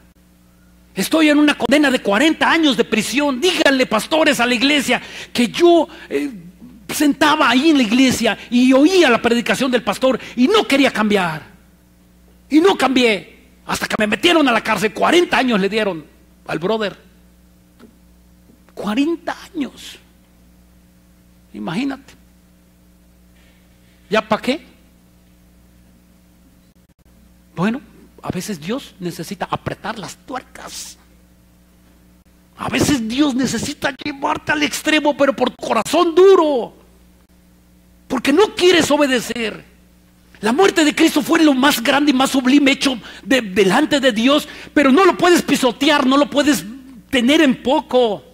Estoy en una condena de 40 años de prisión. Díganle, pastores, a la iglesia que yo sentaba ahí en la iglesia y oía la predicación del pastor y no quería cambiar. Y no cambié hasta que me metieron a la cárcel. 40 años le dieron al brother. 40 años. Imagínate. ¿Ya para qué? Bueno, a veces Dios necesita apretar las tuercas. A veces Dios necesita llevarte al extremo, pero por tu corazón duro, porque no quieres obedecer. La muerte de Cristo fue lo más grande y más sublime hecho delante de Dios, pero no lo puedes pisotear, no lo puedes tener en poco.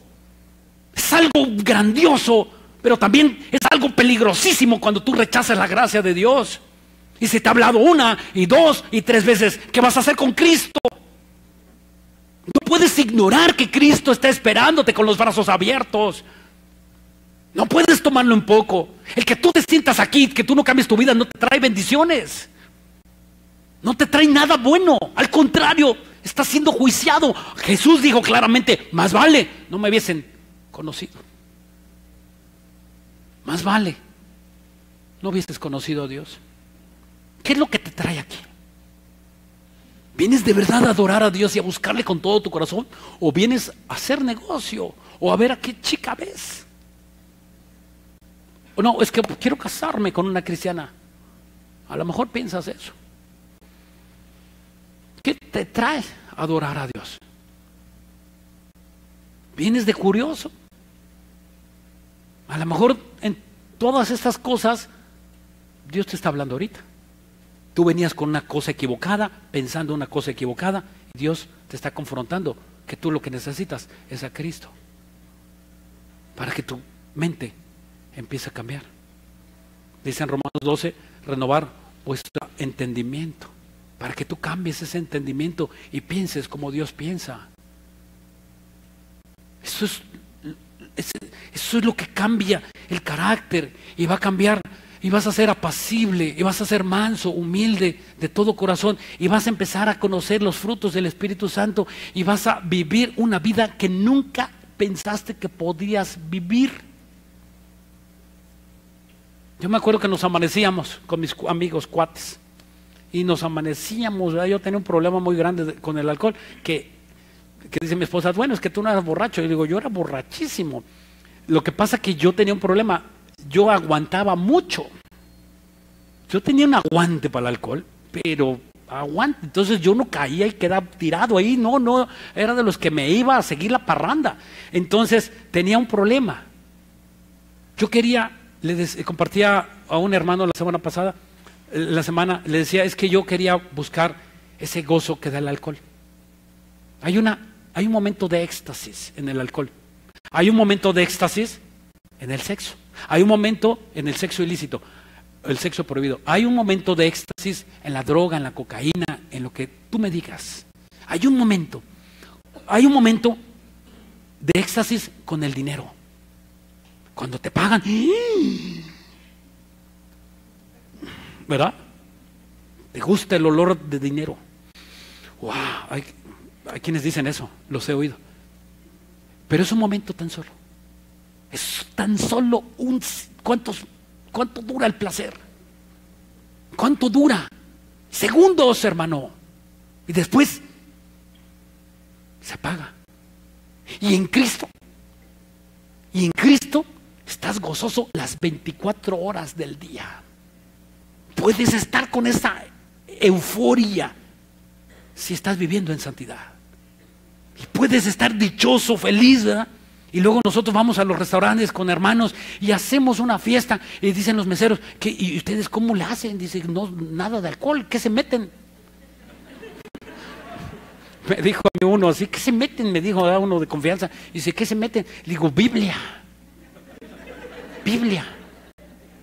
Es algo grandioso, pero también es algo peligrosísimo cuando tú rechazas la gracia de Dios. Y se te ha hablado 1 y 2 y 3 veces, ¿qué vas a hacer con Cristo? No puedes ignorar que Cristo está esperándote con los brazos abiertos. No puedes tomarlo en poco. El que tú te sientas aquí, que tú no cambies tu vida, no te trae bendiciones. No te trae nada bueno. Al contrario, estás siendo juiciado. Jesús dijo claramente, más vale no me hubiesen conocido. Más vale no hubieses conocido a Dios. ¿Qué es lo que te trae aquí? ¿Vienes de verdad a adorar a Dios y a buscarle con todo tu corazón? ¿O vienes a hacer negocio? ¿O a ver a qué chica ves? O no, es que quiero casarme con una cristiana. A lo mejor piensas eso. ¿Qué te trae a adorar a Dios? ¿Vienes de curioso? A lo mejor en todas estas cosas Dios te está hablando ahorita. Tú venías con una cosa equivocada, pensando una cosa equivocada, y Dios te está confrontando que tú lo que necesitas es a Cristo para que tu mente empiece a cambiar. Dice en Romanos 12, renovar vuestro entendimiento, para que tú cambies ese entendimiento y pienses como Dios piensa. Eso es lo que cambia el carácter, y va a cambiar. Y vas a ser apacible, y vas a ser manso, humilde, de todo corazón, y vas a empezar a conocer los frutos del Espíritu Santo, y vas a vivir una vida que nunca pensaste que podías vivir. Yo me acuerdo que nos amanecíamos con mis amigos cuates, y nos amanecíamos, ¿verdad? Yo tenía un problema muy grande con el alcohol, que dice mi esposa, bueno, es que tú no eras borracho. Y digo, yo era borrachísimo. Lo que pasa es que yo tenía un problema. Yo aguantaba mucho. Yo tenía un aguante para el alcohol, pero aguante. Entonces yo no caía y quedaba tirado ahí. No, era de los que me iba a seguir la parranda. Entonces tenía un problema. Yo compartía a un hermano la semana, le decía, es que yo quería buscar ese gozo que da el alcohol. Hay un momento de éxtasis en el alcohol. Hay un momento de éxtasis en el sexo. Hay un momento en el sexo ilícito, el sexo prohibido. Hay un momento de éxtasis en la droga, en la cocaína, en lo que tú me digas. Hay un momento de éxtasis con el dinero. Cuando te pagan, ¿verdad? Te gusta el olor de dinero. Wow, hay quienes dicen eso, los he oído. Pero es un momento tan solo. Es tan solo ¿cuánto dura el placer? ¿Cuánto dura? Segundos, hermano. Y después se apaga. Y en Cristo estás gozoso las 24 horas del día. Puedes estar con esa euforia si estás viviendo en santidad. Y puedes estar dichoso, feliz, ¿verdad? Y luego nosotros vamos a los restaurantes con hermanos y hacemos una fiesta, y dicen los meseros, ¿y ustedes cómo le hacen? Dicen, no, nada de alcohol, ¿qué se meten? Me dijo a mí uno así, ¿qué se meten? Me dijo uno de confianza. Y dice, ¿qué se meten? Le digo, Biblia.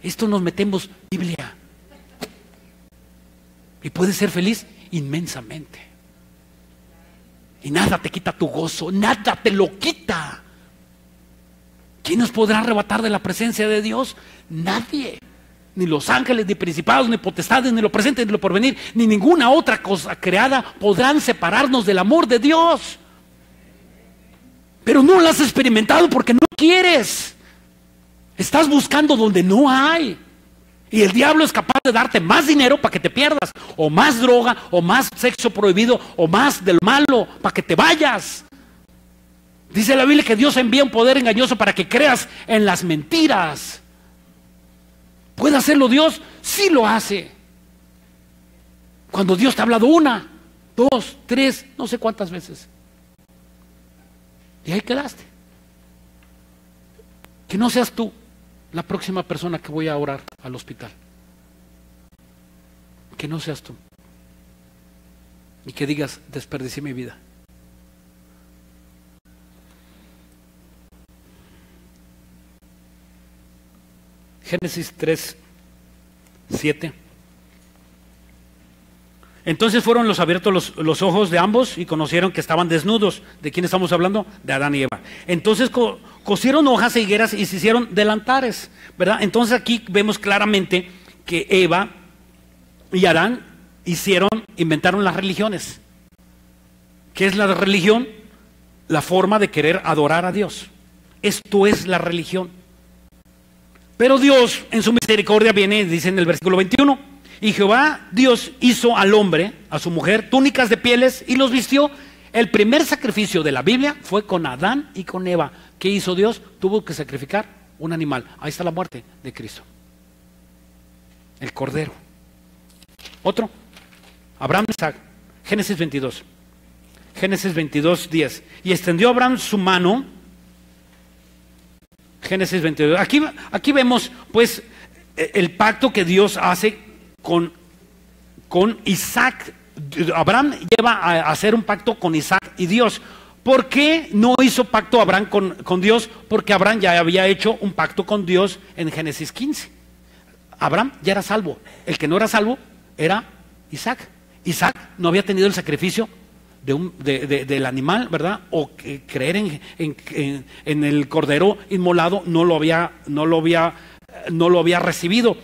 Esto nos metemos, Biblia. Y puedes ser feliz inmensamente. Y nada te quita tu gozo, nada te lo quita. ¿Quién nos podrá arrebatar de la presencia de Dios? Nadie. Ni los ángeles, ni principados, ni potestades, ni lo presente, ni lo porvenir, ni ninguna otra cosa creada podrán separarnos del amor de Dios. pero no la has experimentado porque no quieres. Estás buscando donde no hay. Y el diablo es capaz de darte más dinero para que te pierdas, o más droga, o más sexo prohibido, o más del malo para que te vayas. Dice la Biblia que Dios envía un poder engañoso para que creas en las mentiras. ¿Puede hacerlo Dios? Sí lo hace. Cuando Dios te ha hablado 1, 2, 3, no sé cuántas veces. Y ahí quedaste. Que no seas tú la próxima persona que voy a orar al hospital. Que no seas tú. Y que digas, desperdicié mi vida. Génesis 3, 7. Entonces fueron los abiertos los ojos de ambos y conocieron que estaban desnudos. ¿De quién estamos hablando? De Adán y Eva. Entonces cosieron hojas e higueras y se hicieron delantares, ¿verdad? Entonces aquí vemos claramente que Eva y Adán inventaron las religiones. ¿Qué es la religión? La forma de querer adorar a Dios. Esto es la religión. Pero Dios en su misericordia viene, dice en el versículo 21, y Jehová Dios hizo al hombre, a su mujer, túnicas de pieles y los vistió. El primer sacrificio de la Biblia fue con Adán y con Eva. ¿Qué hizo Dios? Tuvo que sacrificar un animal. Ahí está la muerte de Cristo. El cordero. Otro. Abraham, Isaac. Génesis 22. Génesis 22, 10. Y extendió Abraham su mano. Génesis 22. Aquí vemos pues el pacto que Dios hace con Isaac. Abraham lleva a hacer un pacto con Isaac y Dios. ¿Por qué no hizo pacto Abraham con Dios? Porque Abraham ya había hecho un pacto con Dios en Génesis 15. Abraham ya era salvo. El que no era salvo era Isaac. Isaac no había tenido el sacrificio del animal, ¿verdad? O creer en el cordero inmolado no lo había recibido.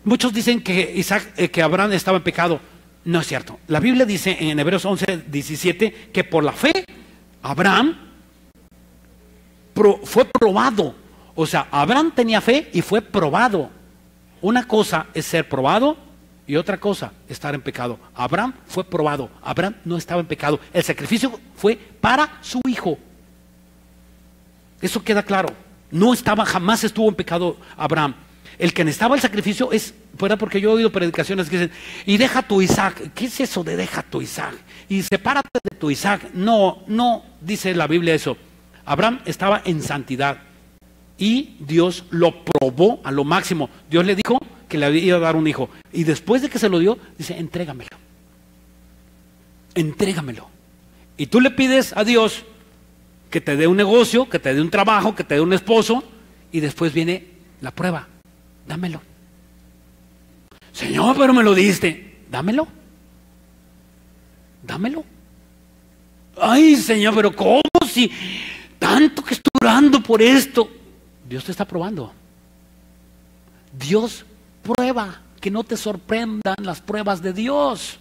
Muchos dicen que Abraham estaba en pecado. No es cierto. La Biblia dice en Hebreos 11, 17 que por la fe Abraham fue probado. O sea, Abraham tenía fe y fue probado. Una cosa es ser probado y otra cosa, estar en pecado. Abraham fue probado. Abraham no estaba en pecado. El sacrificio fue para su hijo. Eso queda claro. Jamás estuvo en pecado Abraham. El que necesitaba el sacrificio fuera porque yo he oído predicaciones que dicen, y deja tu Isaac. ¿Qué es eso de deja tu Isaac? Y sepárate de tu Isaac. No dice la Biblia eso. Abraham estaba en santidad y Dios lo probó a lo máximo. Dios le dijo que le iba a dar un hijo. Y después de que se lo dio, dice, entrégamelo. Entrégamelo. Y tú le pides a Dios que te dé un negocio, que te dé un trabajo, que te dé un esposo, y después viene la prueba. Dámelo. Señor, pero me lo diste. Dámelo. Dámelo. Ay, Señor, pero ¿cómo si tanto que estoy orando por esto? Dios te está probando. Dios prueba. Que no te sorprendan las pruebas de Dios.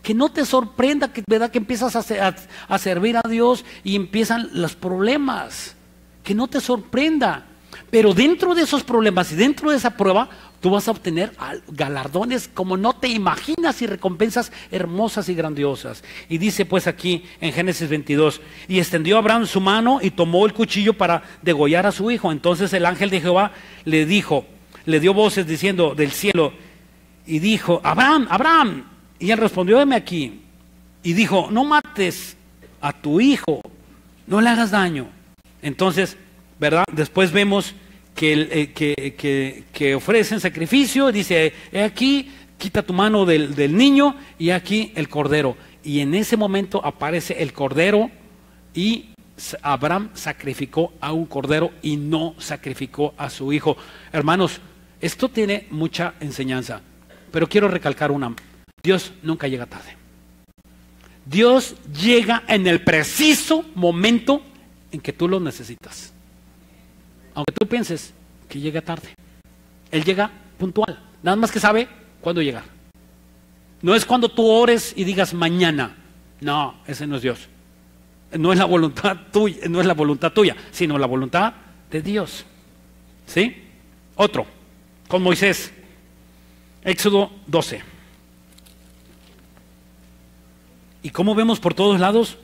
Que no te sorprenda que, ¿verdad?, que empiezas a servir a Dios y empiezan los problemas. Que no te sorprenda. Pero dentro de esos problemas y dentro de esa prueba, tú vas a obtener galardones como no te imaginas y recompensas hermosas y grandiosas. Y dice pues aquí en Génesis 22, y extendió Abraham su mano y tomó el cuchillo para degollar a su hijo. Entonces el ángel de Jehová le dio voces diciendo del cielo, y dijo, Abraham, Abraham. Y él respondió, heme aquí. Y dijo, no mates a tu hijo, no le hagas daño. Entonces, ¿verdad? Después vemos que ofrecen sacrificio. Dice, he aquí, quita tu mano del niño, y aquí el cordero. Y en ese momento aparece el cordero, y Abraham sacrificó a un cordero y no sacrificó a su hijo. Hermanos, esto tiene mucha enseñanza, pero quiero recalcar una. Dios nunca llega tarde. Dios llega en el preciso momento en que tú lo necesitas. Aunque tú pienses que llega tarde, Él llega puntual. Nada más que sabe cuándo llegar. No es cuando tú ores y digas mañana. No, ese no es Dios. no es la voluntad tuya, no es la voluntad tuya, sino la voluntad de Dios. ¿Sí? Otro, con Moisés. Éxodo 12. Y como vemos por todos lados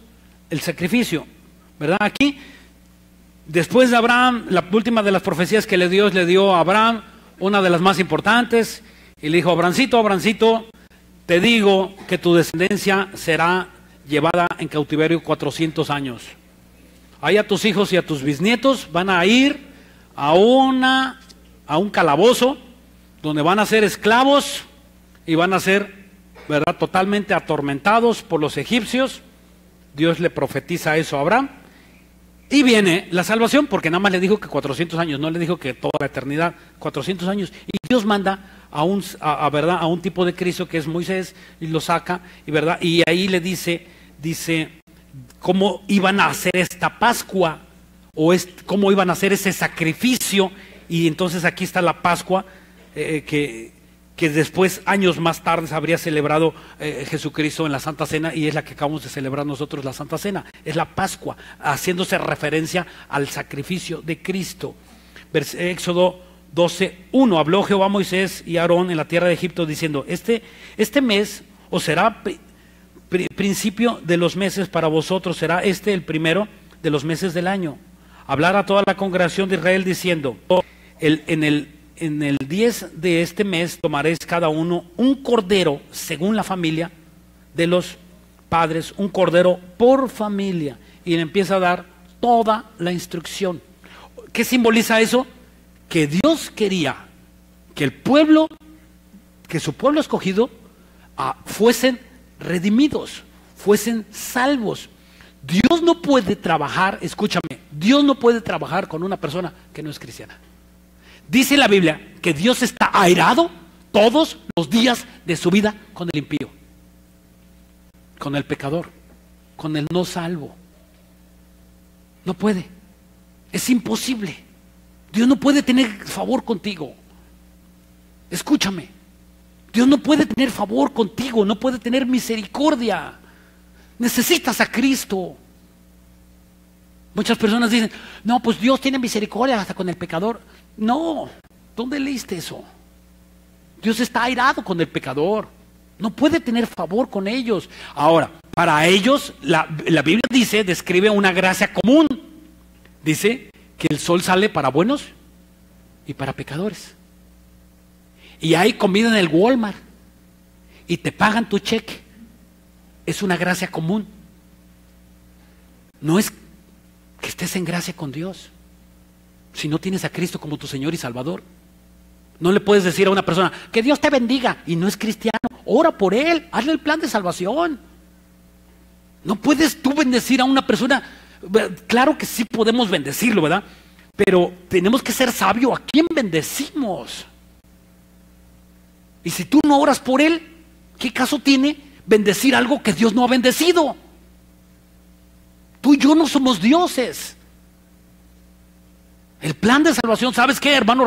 el sacrificio, ¿verdad? Aquí, después de Abraham, la última de las profecías que Dios le dio a Abraham, una de las más importantes, y le dijo: Abrancito, Abrancito, te digo que tu descendencia será llevada en cautiverio 400 años. Ahí a tus hijos y a tus bisnietos van a ir a un calabozo donde van a ser esclavos y van a ser, ¿verdad?, totalmente atormentados por los egipcios. Dios le profetiza eso a Abraham. Y viene la salvación, porque nada más le dijo que 400 años, no le dijo que toda la eternidad, 400 años. Y Dios manda ¿verdad?, a un tipo de Cristo que es Moisés, y lo saca, y ¿verdad? Y ahí le dice cómo iban a hacer esta Pascua, cómo iban a hacer ese sacrificio. Y entonces aquí está la Pascua, que después, años más tarde, se habría celebrado Jesucristo en la Santa Cena, y es la que acabamos de celebrar nosotros, la Santa Cena. Es la Pascua, haciéndose referencia al sacrificio de Cristo. Éxodo 12:1. Habló Jehová a Moisés y a Aarón en la tierra de Egipto, diciendo: Este mes os será principio de los meses para vosotros, será el primero de los meses del año. Hablar a toda la congregación de Israel, diciendo: en el 10 de este mes tomaréis cada uno un cordero según la familia de los padres, un cordero por familia. Y le empieza a dar toda la instrucción. ¿Qué simboliza eso? Que Dios quería que que su pueblo escogido fuesen redimidos, fuesen salvos. Dios no puede trabajar, escúchame, Dios no puede trabajar con una persona que no es cristiana. Dice la Biblia que Dios está airado todos los días de su vida con el impío, con el pecador, con el no salvo. No puede, es imposible. Dios no puede tener favor contigo. Escúchame, Dios no puede tener favor contigo, no puede tener misericordia. Necesitas a Cristo. Muchas personas dicen: no, pues Dios tiene misericordia hasta con el pecador. No, ¿dónde leíste eso? Dios está airado con el pecador, no puede tener favor con ellos. Ahora, para ellos la Biblia describe una gracia común. Dice que el sol sale para buenos y para pecadores. Y hay comida en el Walmart y te pagan tu cheque. Es una gracia común. No es que estés en gracia con Dios si no tienes a Cristo como tu Señor y Salvador. No le puedes decir a una persona: que Dios te bendiga, y no es cristiano. Ora por él, hazle el plan de salvación. No puedes tú bendecir a una persona. Claro que sí podemos bendecirlo, ¿verdad? Pero tenemos que ser sabios a quién bendecimos. Y si tú no oras por él, ¿qué caso tiene bendecir algo que Dios no ha bendecido? Tú y yo no somos dioses. El plan de salvación, ¿sabes qué, hermano?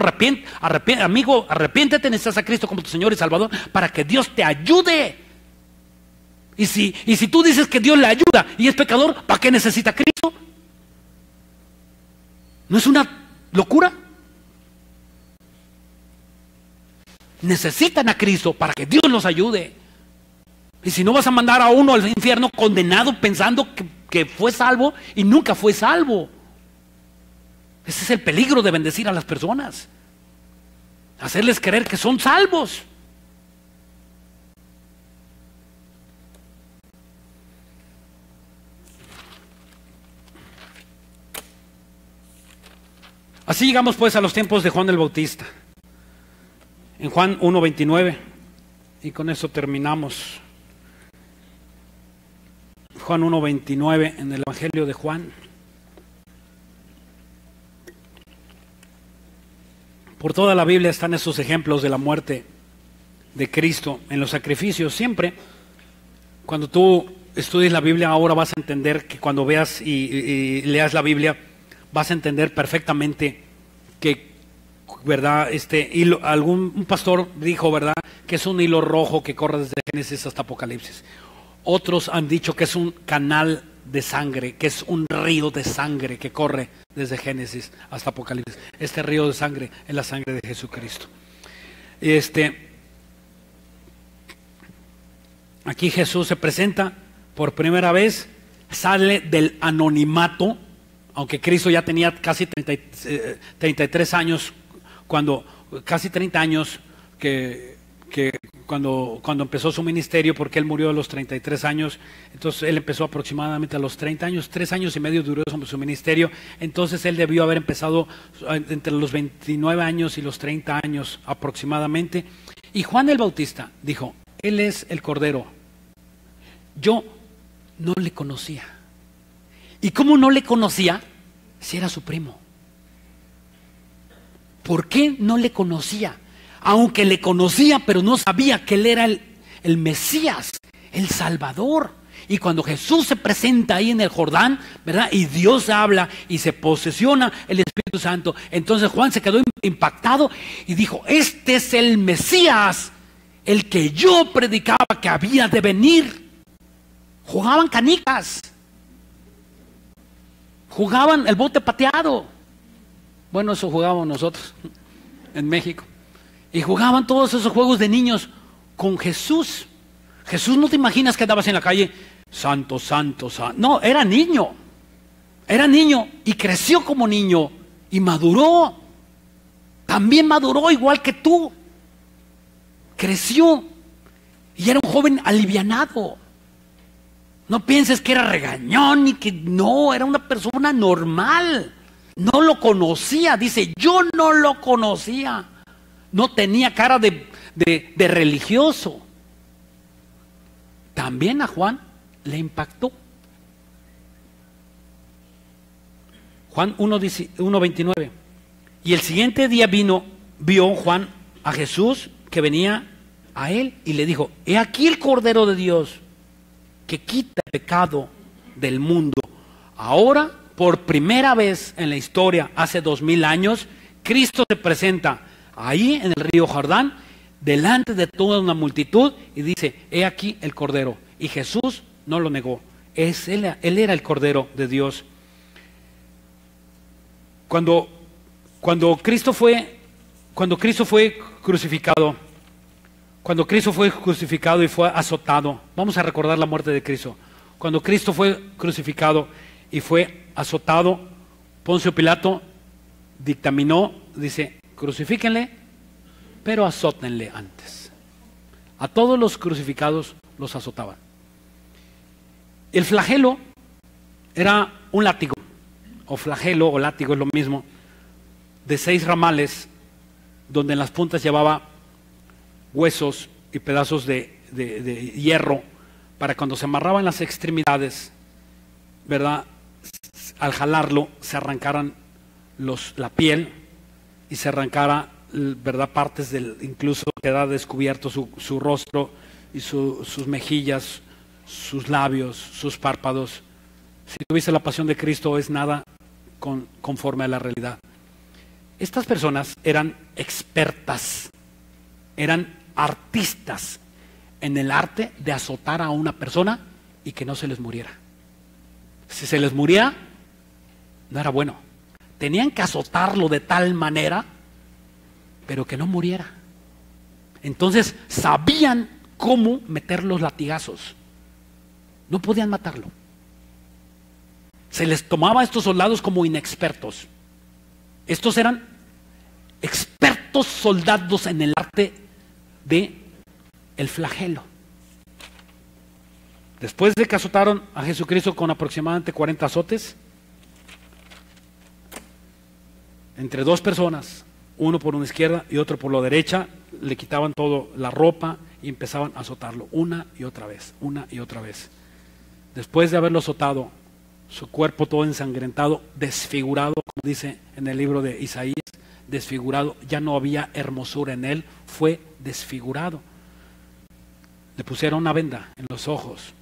Amigo, arrepiéntete, necesitas a Cristo como tu Señor y Salvador para que Dios te ayude. Y si tú dices que Dios le ayuda y es pecador, ¿para qué necesita a Cristo? ¿No es una locura? Necesitan a Cristo para que Dios los ayude. Y si no, vas a mandar a uno al infierno condenado pensando que fue salvo y nunca fue salvo. Ese es el peligro de bendecir a las personas, hacerles creer que son salvos. Así llegamos pues a los tiempos de Juan el Bautista, en Juan 1:29, y con eso terminamos. Juan 1:29 en el Evangelio de Juan. Por toda la Biblia están esos ejemplos de la muerte de Cristo en los sacrificios. Siempre, cuando tú estudies la Biblia, ahora vas a entender que cuando veas y leas la Biblia, vas a entender perfectamente que, ¿verdad? Un pastor dijo, ¿verdad?, que es un hilo rojo que corre desde Génesis hasta Apocalipsis. Otros han dicho que es un canal de sangre, que es un río de sangre que corre desde Génesis hasta Apocalipsis. Este río de sangre es la sangre de Jesucristo. Aquí Jesús se presenta por primera vez, sale del anonimato, aunque Cristo ya tenía casi 33 años, casi 30 años cuando empezó su ministerio, porque él murió a los 33 años, entonces él empezó aproximadamente a los 30 años, 3 años y medio duró su ministerio, entonces él debió haber empezado entre los 29 años y los 30 años aproximadamente. Y Juan el Bautista dijo, él es el Cordero. Yo no le conocía. ¿Y cómo no le conocía si era su primo? ¿Por qué no le conocía? Aunque le conocía, pero no sabía que él era el Mesías, el Salvador. Y cuando Jesús se presenta ahí en el Jordán, ¿verdad? Y Dios habla y se posesiona el Espíritu Santo, entonces Juan se quedó impactado y dijo, este es el Mesías, el que yo predicaba que había de venir. Jugaban canicas, jugaban el bote pateado. Bueno, eso jugábamos nosotros en México. Y jugaban todos esos juegos de niños con Jesús. Jesús, no te imaginas que andabas en la calle, santo, santo, santo. No, era niño y creció como niño y maduró. También maduró igual que tú. Creció y era un joven alivianado. No pienses que era regañón y que no, era una persona normal. No lo conocía, dice, yo no lo conocía. No tenía cara de religioso. También a Juan le impactó. Juan 1:29. Y el siguiente día vio Juan a Jesús que venía a él y le dijo, he aquí el Cordero de Dios que quita el pecado del mundo. Ahora, por primera vez en la historia, hace 2000 años, Cristo se presenta ahí en el río Jordán, delante de toda una multitud, y dice, he aquí el Cordero. Y Jesús no lo negó. Él era el Cordero de Dios. Cuando Cristo fue crucificado, y fue azotado, vamos a recordar la muerte de Cristo. Cuando Cristo fue crucificado y fue azotado, Poncio Pilato dictaminó, dice, crucifíquenle, pero azótenle antes. A todos los crucificados los azotaban. El flagelo era un látigo, o flagelo o látigo es lo mismo, de 6 ramales, donde en las puntas llevaba huesos y pedazos de hierro, para cuando se amarraban las extremidades, ¿verdad? Al jalarlo se arrancaran la piel y se arrancara, ¿verdad? Partes incluso quedara descubierto su rostro y sus mejillas, sus labios, sus párpados. Si tuviste la pasión de Cristo, es nada conforme a la realidad. Estas personas eran expertas, eran artistas en el arte de azotar a una persona y que no se les muriera. Si se les moría, no era bueno. Tenían que azotarlo de tal manera, pero que no muriera. Entonces sabían cómo meter los latigazos. No podían matarlo. Se les tomaba a estos soldados como inexpertos. Estos eran expertos soldados en el arte de el flagelo. Después de que azotaron a Jesucristo con aproximadamente 40 azotes, entre 2 personas, uno por una izquierda y otro por la derecha, le quitaban todo, la ropa, y empezaban a azotarlo una y otra vez, una y otra vez. Después de haberlo azotado, su cuerpo todo ensangrentado, desfigurado, como dice en el libro de Isaías, desfigurado, ya no había hermosura en él, fue desfigurado. Le pusieron una venda en los ojos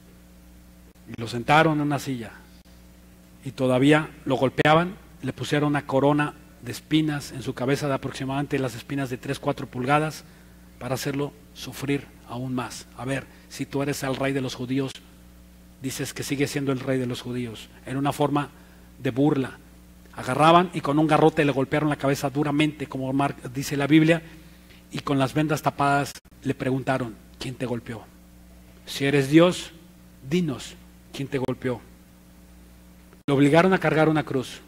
y lo sentaron en una silla y todavía lo golpeaban, le pusieron una corona de espinas en su cabeza de aproximadamente las espinas de 3-4 pulgadas para hacerlo sufrir aún más. A ver, si tú eres el rey de los judíos, dices que sigue siendo el rey de los judíos. Era una forma de burla. Agarraban y con un garrote le golpearon la cabeza duramente, como dice la Biblia, y con las vendas tapadas le preguntaron, ¿quién te golpeó? Si eres Dios, dinos, ¿quién te golpeó? Lo obligaron a cargar una cruz.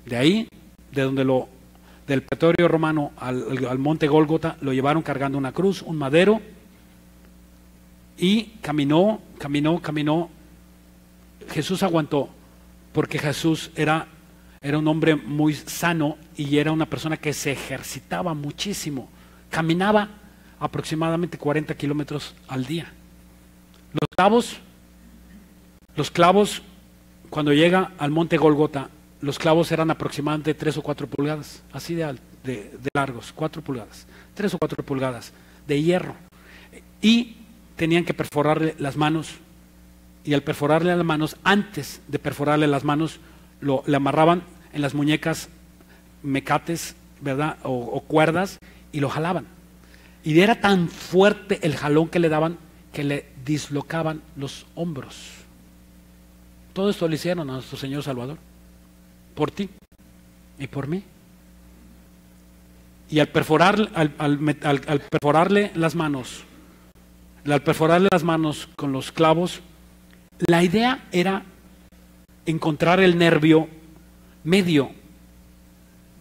De ahí, del pretorio romano al monte Gólgota, lo llevaron cargando una cruz, un madero, y caminó. Jesús aguantó, porque Jesús era un hombre muy sano y era una persona que se ejercitaba muchísimo. Caminaba aproximadamente 40 kilómetros al día. Los clavos, cuando llega al monte Gólgota, los clavos eran aproximadamente 3 o 4 pulgadas, así de largos, 4 pulgadas, 3 o 4 pulgadas de hierro. Y tenían que perforarle las manos, y al perforarle las manos, antes de perforarle las manos, le amarraban en las muñecas mecates, ¿verdad? O cuerdas, y lo jalaban. Y era tan fuerte el jalón que le daban que le dislocaban los hombros. Todo esto lo hicieron a nuestro Señor Salvador, por ti y por mí. Y al perforarle las manos, con los clavos, la idea era encontrar el nervio medio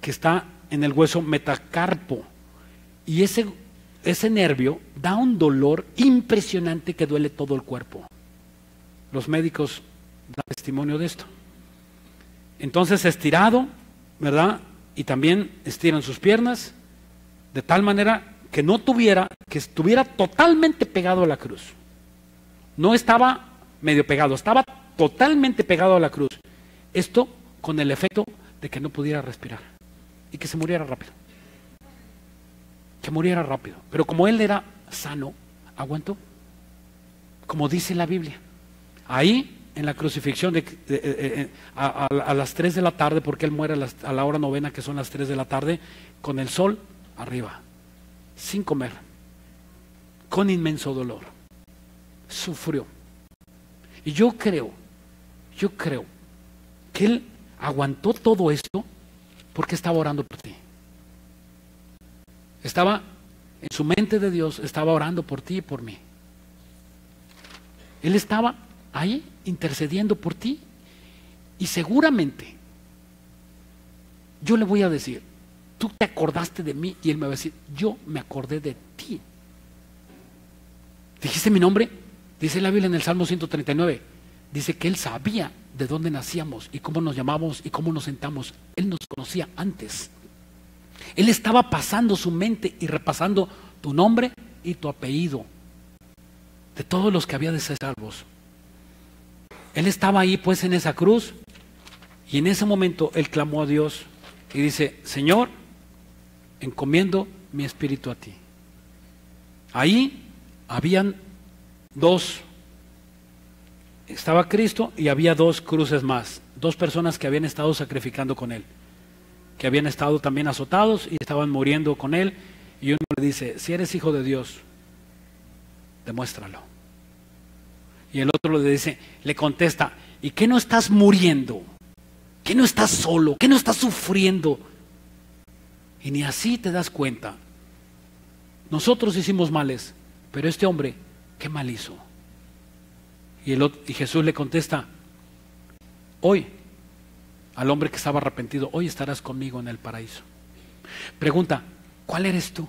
que está en el hueso metacarpo, y ese nervio da un dolor impresionante que duele todo el cuerpo. Los médicos dan testimonio de esto. Entonces, estirado, ¿verdad? Y también estiran sus piernas de tal manera que estuviera totalmente pegado a la cruz. No estaba medio pegado, estaba totalmente pegado a la cruz. Esto con el efecto de que no pudiera respirar y que se muriera rápido. Pero como él era sano, aguantó. Como dice la Biblia. Ahí, en la crucifixión a las 3 de la tarde, porque él muere a la hora novena, que son las 3 de la tarde, con el sol arriba, sin comer, con inmenso dolor, sufrió. Y yo creo que él aguantó todo esto porque estaba orando por ti. Estaba en su mente de Dios, estaba orando por ti y por mí. Él estaba ahí intercediendo por ti, y seguramente yo le voy a decir, tú te acordaste de mí, y él me va a decir, yo me acordé de ti. ¿Dijiste mi nombre? Dice la Biblia en el Salmo 139, dice que él sabía de dónde nacíamos y cómo nos llamamos y cómo nos sentamos. Él nos conocía antes. Él estaba pasando su mente y repasando tu nombre y tu apellido de todos los que había de ser salvos. Él estaba ahí pues en esa cruz, y en ese momento él clamó a Dios y dice, Señor, encomiendo mi espíritu a ti. Ahí habían estaba Cristo y había 2 cruces más, 2 personas que habían estado sacrificando con él, que habían estado también azotados y estaban muriendo con él, y uno le dice, si eres hijo de Dios, demuéstralo. Y el otro le contesta, ¿y qué no estás muriendo? ¿Qué no estás solo? ¿Qué no estás sufriendo? Y ni así te das cuenta. Nosotros hicimos males, pero este hombre, ¿qué mal hizo? Y Jesús le contesta, hoy, al hombre que estaba arrepentido, hoy estarás conmigo en el paraíso. Pregunta, ¿cuál eres tú?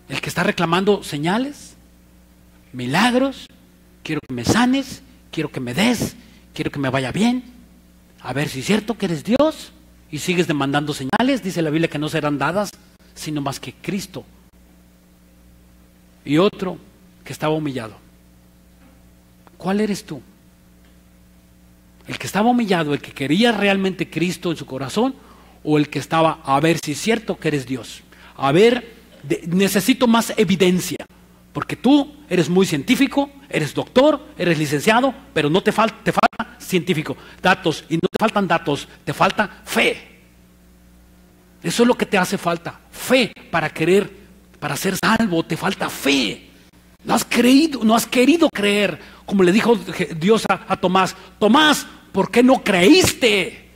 ¿El que está reclamando señales? ¿Milagros? Quiero que me sanes, quiero que me des, quiero que me vaya bien. A ver si es cierto que eres Dios y sigues demandando señales. Dice la Biblia que no serán dadas, sino más que Cristo. Y otro que estaba humillado. ¿Cuál eres tú? ¿El que estaba humillado, el que quería realmente Cristo en su corazón, o el que estaba, a ver si es cierto que eres Dios? A ver, necesito más evidencia, porque tú eres muy científico, eres doctor, eres licenciado, pero no te falta científico, datos, y no te faltan datos, te falta fe. Eso es lo que te hace falta, fe para querer, para ser salvo, te falta fe. No has creído, no has querido creer, como le dijo Dios a Tomás. Tomás, ¿por qué no creíste?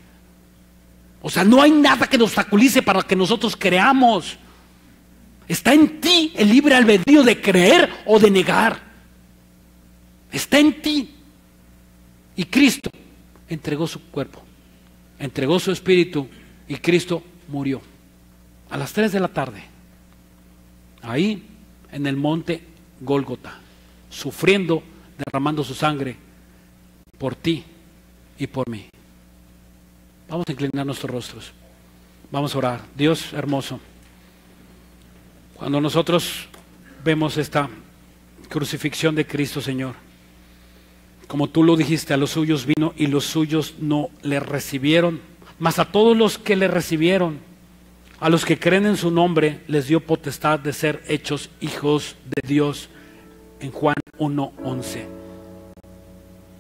O sea, no hay nada que nos obstaculice para que nosotros creamos. Está en ti el libre albedrío de creer o de negar. Está en ti. Y Cristo entregó su cuerpo, entregó su espíritu, y Cristo murió a las 3 de la tarde, ahí en el monte Gólgota, sufriendo, derramando su sangre por ti y por mí. Vamos a inclinar nuestros rostros, vamos a orar. Dios hermoso, cuando nosotros vemos esta crucifixión de Cristo, Señor, como tú lo dijiste, a los suyos vino y los suyos no le recibieron, mas a todos los que le recibieron, a los que creen en su nombre, les dio potestad de ser hechos hijos de Dios, en Juan 1:11.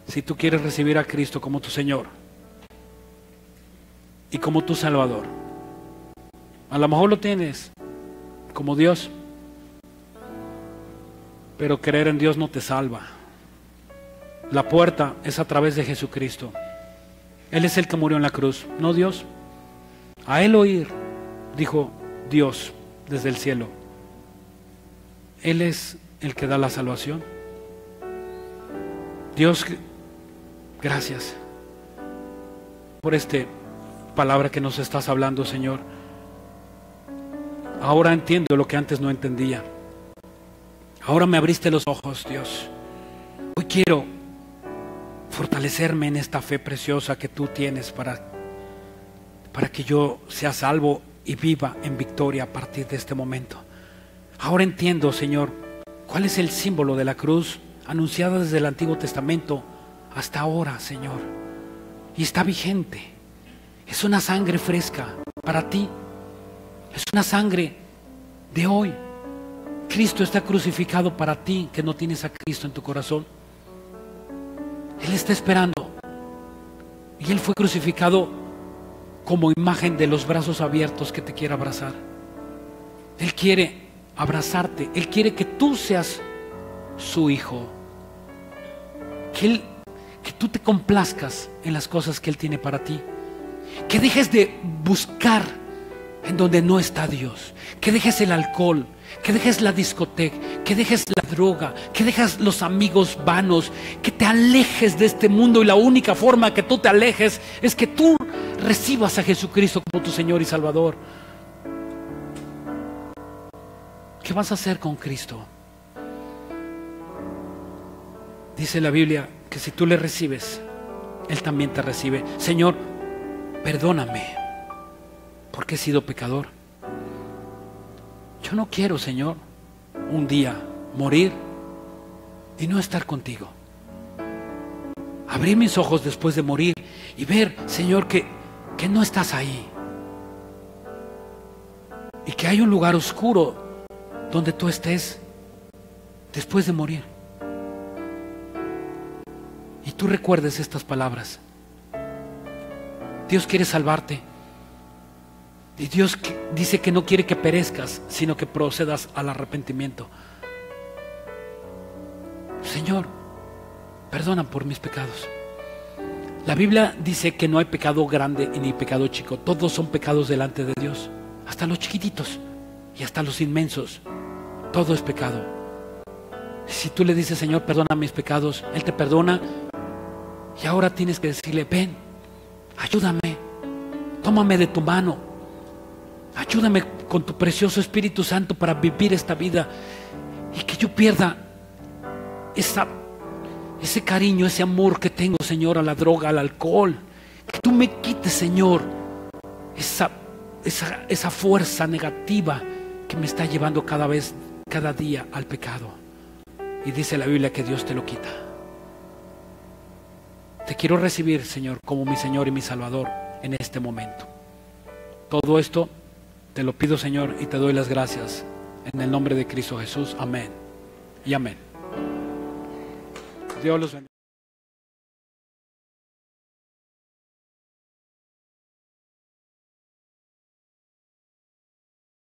Si tú quieres recibir a Cristo como tu Señor y como tu Salvador, a lo mejor lo tienes como Dios, pero creer en Dios no te salva. La puerta es a través de Jesucristo. Él es el que murió en la cruz, no Dios. A Él oír, dijo Dios desde el cielo. Él es el que da la salvación. Dios, gracias por esta palabra que nos estás hablando, Señor. Ahora entiendo lo que antes no entendía. Ahora me abriste los ojos, Dios. Hoy quiero fortalecerme en esta fe preciosa que tú tienes para que yo sea salvo y viva en victoria a partir de este momento. Ahora entiendo, Señor, cuál es el símbolo de la cruz anunciada desde el Antiguo Testamento hasta ahora, Señor, y está vigente. Es una sangre fresca para ti, es una sangre de hoy. Cristo está crucificado para ti que no tienes a Cristo en tu corazón. Él está esperando, y Él fue crucificado como imagen de los brazos abiertos que te quiere abrazar. Él quiere abrazarte, Él quiere que tú seas su hijo, que tú te complazcas en las cosas que Él tiene para ti, que dejes de buscar en donde no está Dios, que dejes el alcohol, que dejes la discoteca, que dejes la droga, que dejes los amigos vanos, que te alejes de este mundo, y la única forma que tú te alejes es que tú recibas a Jesucristo como tu Señor y Salvador. ¿Qué vas a hacer con Cristo? Dice la Biblia que si tú le recibes, Él también te recibe. Señor, perdóname porque he sido pecador. Yo no quiero, Señor, un día morir y no estar contigo. Abrir mis ojos después de morir y ver, Señor, que no estás ahí, y que hay un lugar oscuro donde tú estés después de morir. Y tú recuerdes estas palabras. Dios quiere salvarte. Y Dios dice que no quiere que perezcas, sino que procedas al arrepentimiento. Señor, perdona por mis pecados. La Biblia dice que no hay pecado grande y ni pecado chico. Todos son pecados delante de Dios. Hasta los chiquititos y hasta los inmensos. Todo es pecado. Si tú le dices, Señor, perdona mis pecados, Él te perdona. Y ahora tienes que decirle, ven, ayúdame, tómame de tu mano, ayúdame con tu precioso Espíritu Santo para vivir esta vida, y que yo pierda ese cariño, ese amor que tengo, Señor, a la droga, al alcohol. Que tú me quites, Señor, esa fuerza negativa que me está llevando cada día al pecado. Y dice la Biblia que Dios te lo quita. Te quiero recibir, Señor, como mi Señor y mi Salvador en este momento. Todo esto te lo pido, Señor, y te doy las gracias en el nombre de Cristo Jesús. Amén y amén. Dios los bendiga.